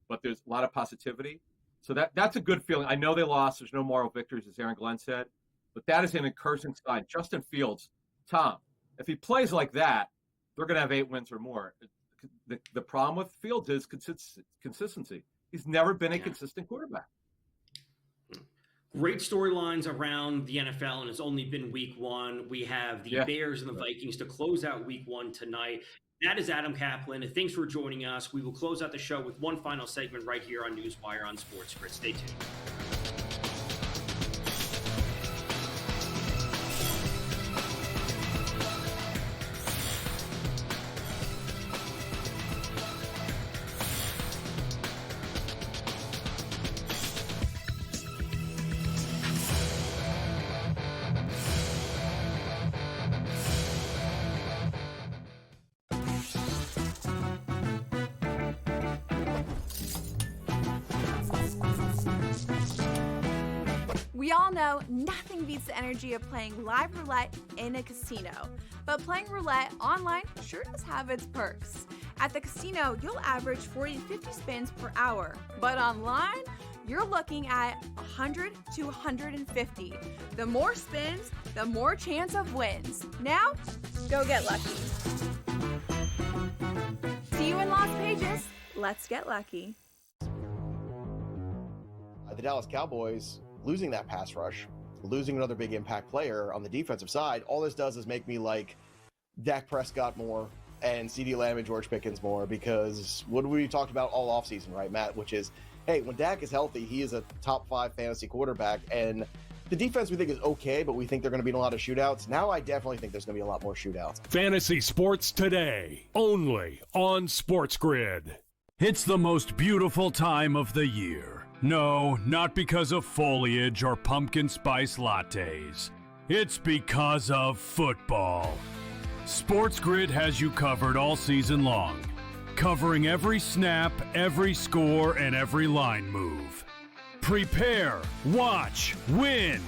S6: but there's a lot of positivity. So that's a good feeling. I know they lost. There's no moral victories, as Aaron Glenn said, but that is an encouraging sign. Justin Fields, Tom, if he plays like that, they're going to have 8 wins or more. The problem with Fields is consistency. He's never been a consistent quarterback.
S7: Great storylines around the NFL, and it's only been week 1. We have the Bears and the Vikings to close out week 1 tonight. That is Adam Kaplan. Thanks for joining us. We will close out the show with one final segment right here on NewsWire on SportsGrid. Stay tuned.
S10: We all know nothing beats the energy of playing live roulette in a casino. But playing roulette online sure does have its perks. At the casino, you'll average 40 to 50 spins per hour. But online, you're looking at 100 to 150. The more spins, the more chance of wins. Now, go get lucky. See you in Las Vegas. Let's get lucky.
S15: The Dallas Cowboys losing that pass rush, losing another big impact player on the defensive side, all this does is make me like Dak Prescott more and CeeDee Lamb and George Pickens more, because what we talked about all offseason, right, Matt, which is, hey, when Dak is healthy, he is a top 5 fantasy quarterback, and the defense we think is okay, but we think they're going to be in a lot of shootouts. Now I definitely think there's going to be a lot more shootouts.
S4: Fantasy Sports Today, only on SportsGrid. It's the most beautiful time of the year. No, not because of foliage or pumpkin spice lattes. It's because of football. SportsGrid has you covered all season long, covering every snap, every score, and every line move. Prepare, watch, win.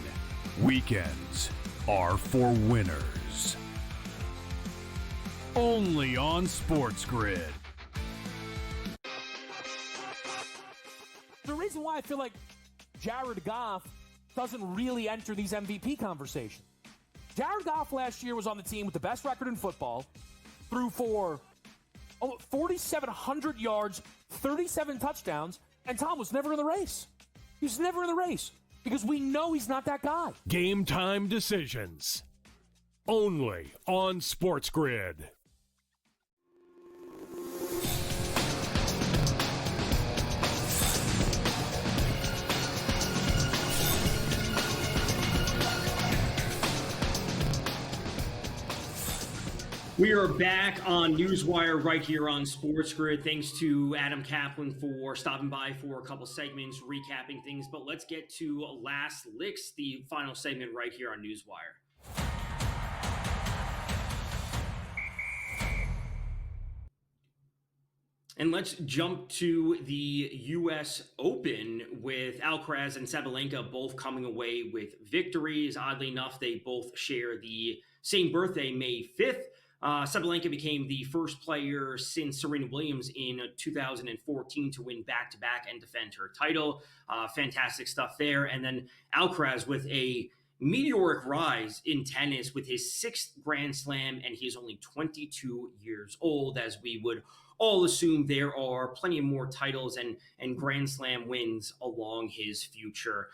S4: Weekends are for winners. Only on SportsGrid.
S11: The reason why I feel like Jared Goff doesn't really enter these MVP conversations. Jared Goff last year was on the team with the best record in football, threw for 4,700 yards, 37 touchdowns, and Tom was never in the race. He was never in the race because we know he's not that guy.
S4: Game time decisions. Only on SportsGrid.
S7: We are back on NewsWire right here on SportsGrid. Thanks to Adam Kaplan for stopping by for a couple segments, recapping things. But let's get to Last Licks, the final segment right here on NewsWire. And let's jump to the U.S. Open with Alcaraz and Sabalenka both coming away with victories. Oddly enough, they both share the same birthday, May 5th. Sabalenka became the first player since Serena Williams in 2014 to win back-to-back and defend her title. Fantastic stuff there. And then Alcaraz with a meteoric rise in tennis with his 6th Grand Slam, and he's only 22 years old, as we would all assume there are plenty of more titles and Grand Slam wins along his future.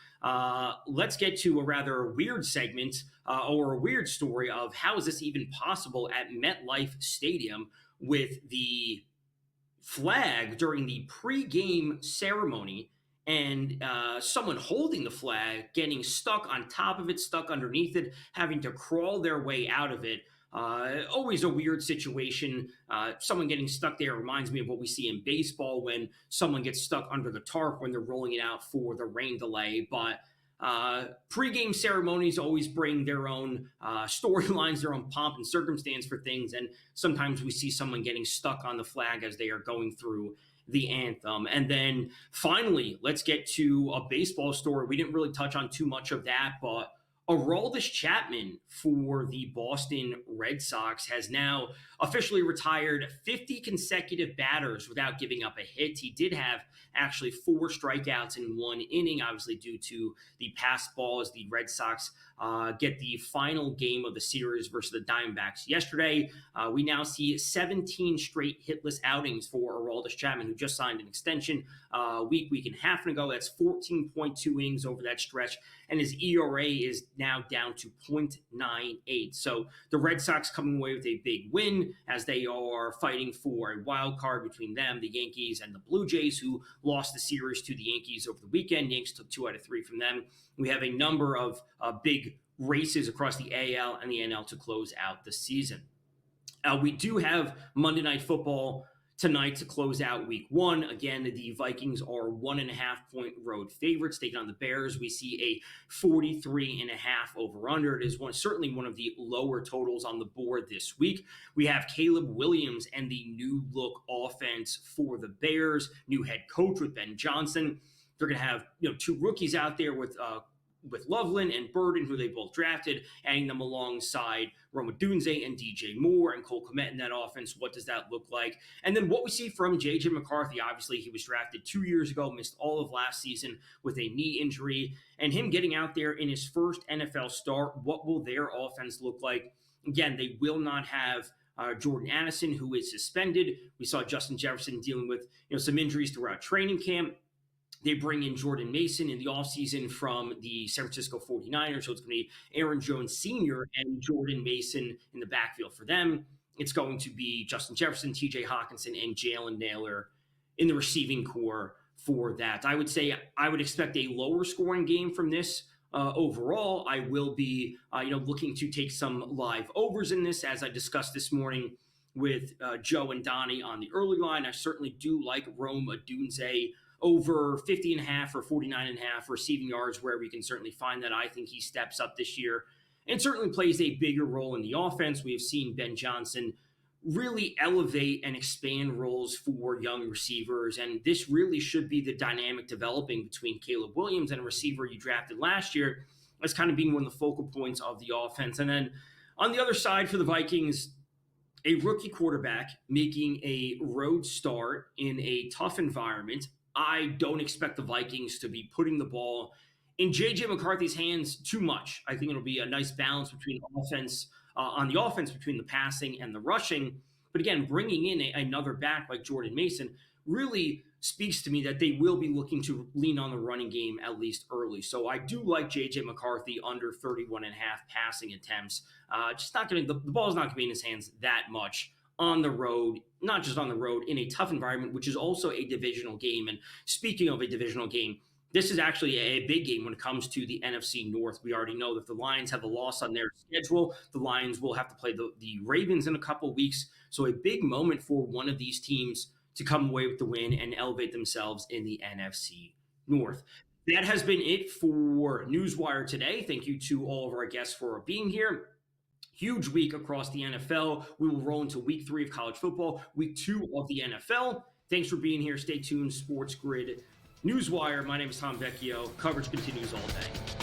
S7: Let's get to a rather weird segment or a weird story of how is this even possible at MetLife Stadium with the flag during the pregame ceremony and someone holding the flag getting stuck on top of it, stuck underneath it, having to crawl their way out of it. Always a weird situation. Someone getting stuck there reminds me of what we see in baseball when someone gets stuck under the tarp when they're rolling it out for the rain delay. But pregame ceremonies always bring their own storylines, their own pomp and circumstance for things. And sometimes we see someone getting stuck on the flag as they are going through the anthem. And then finally, let's get to a baseball story. We didn't really touch on too much of that, but Aroldis Chapman for the Boston Red Sox has now officially retired 50 consecutive batters without giving up a hit. He did have actually 4 strikeouts in 1 inning, obviously due to the pass ball as the Red Sox get the final game of the series versus the Diamondbacks yesterday. We now see 17 straight hitless outings for Aroldis Chapman, who just signed an extension week and a half ago. That's 14.2 innings over that stretch, and his ERA is now down to 0.98. So the Red Sox coming away with a big win as they are fighting for a wild card between them, the Yankees, and the Blue Jays, who lost the series to the Yankees over the weekend. Yankees took 2 out of 3 from them. We have a number of big races across the AL and the NL to close out the season. We do have Monday Night Football tonight to close out week 1. Again, the Vikings are 1.5-point road favorites taking on the Bears. We see a 43.5 over-under. It is certainly one of the lower totals on the board this week. We have Caleb Williams and the new look offense for the Bears, new head coach with Ben Johnson. They're going to have 2 rookies out there with Loveland and Burden, who they both drafted, adding them alongside Roma Dunze and DJ Moore and Cole Kmet in that offense. What does that look like? And then what we see from J.J. McCarthy. Obviously, he was drafted 2 years ago, missed all of last season with a knee injury, and him getting out there in his first NFL start. What will their offense look like? Again, they will not have Jordan Addison, who is suspended. We saw Justin Jefferson dealing with some injuries throughout training camp. They bring in Jordan Mason in the offseason from the San Francisco 49ers. So it's going to be Aaron Jones Sr. and Jordan Mason in the backfield for them. It's going to be Justin Jefferson, TJ Hawkinson, and Jalen Naylor in the receiving core for that. I would say I would expect a lower scoring game from this overall. I will be looking to take some live overs in this, as I discussed this morning with Joe and Donnie on the early line. I certainly do like Rome Odunze over 50.5 or 49.5 receiving yards, wherever you can certainly find that. I think he steps up this year and certainly plays a bigger role in the offense. We have seen Ben Johnson really elevate and expand roles for young receivers, and this really should be the dynamic developing between Caleb Williams and a receiver you drafted last year as kind of being one of the focal points of the offense. And then on the other side for the Vikings, a rookie quarterback making a road start in a tough environment. I don't expect the Vikings to be putting the ball in J.J. McCarthy's hands too much. I think it'll be a nice balance between on the offense between the passing and the rushing. But again, bringing in another back like Jordan Mason really speaks to me that they will be looking to lean on the running game at least early. So I do like J.J. McCarthy under 31.5 passing attempts. The ball's not going to be in his hands that much on the road, not just on the road, in a tough environment, which is also a divisional game. And speaking of a divisional game, This is actually a big game when it comes to the NFC North. We already know that the Lions have a loss on their schedule. The Lions will have to play the Ravens in a couple weeks. So a big moment for one of these teams to come away with the win and elevate themselves in the NFC North. That has been it for NewsWire today. Thank you to all of our guests for being here. Huge week across the NFL. We will roll into week 3 of college football, week 2 of the NFL. Thanks for being here. Stay tuned. SportsGrid NewsWire. My name is Tom Vecchio. Coverage continues all day.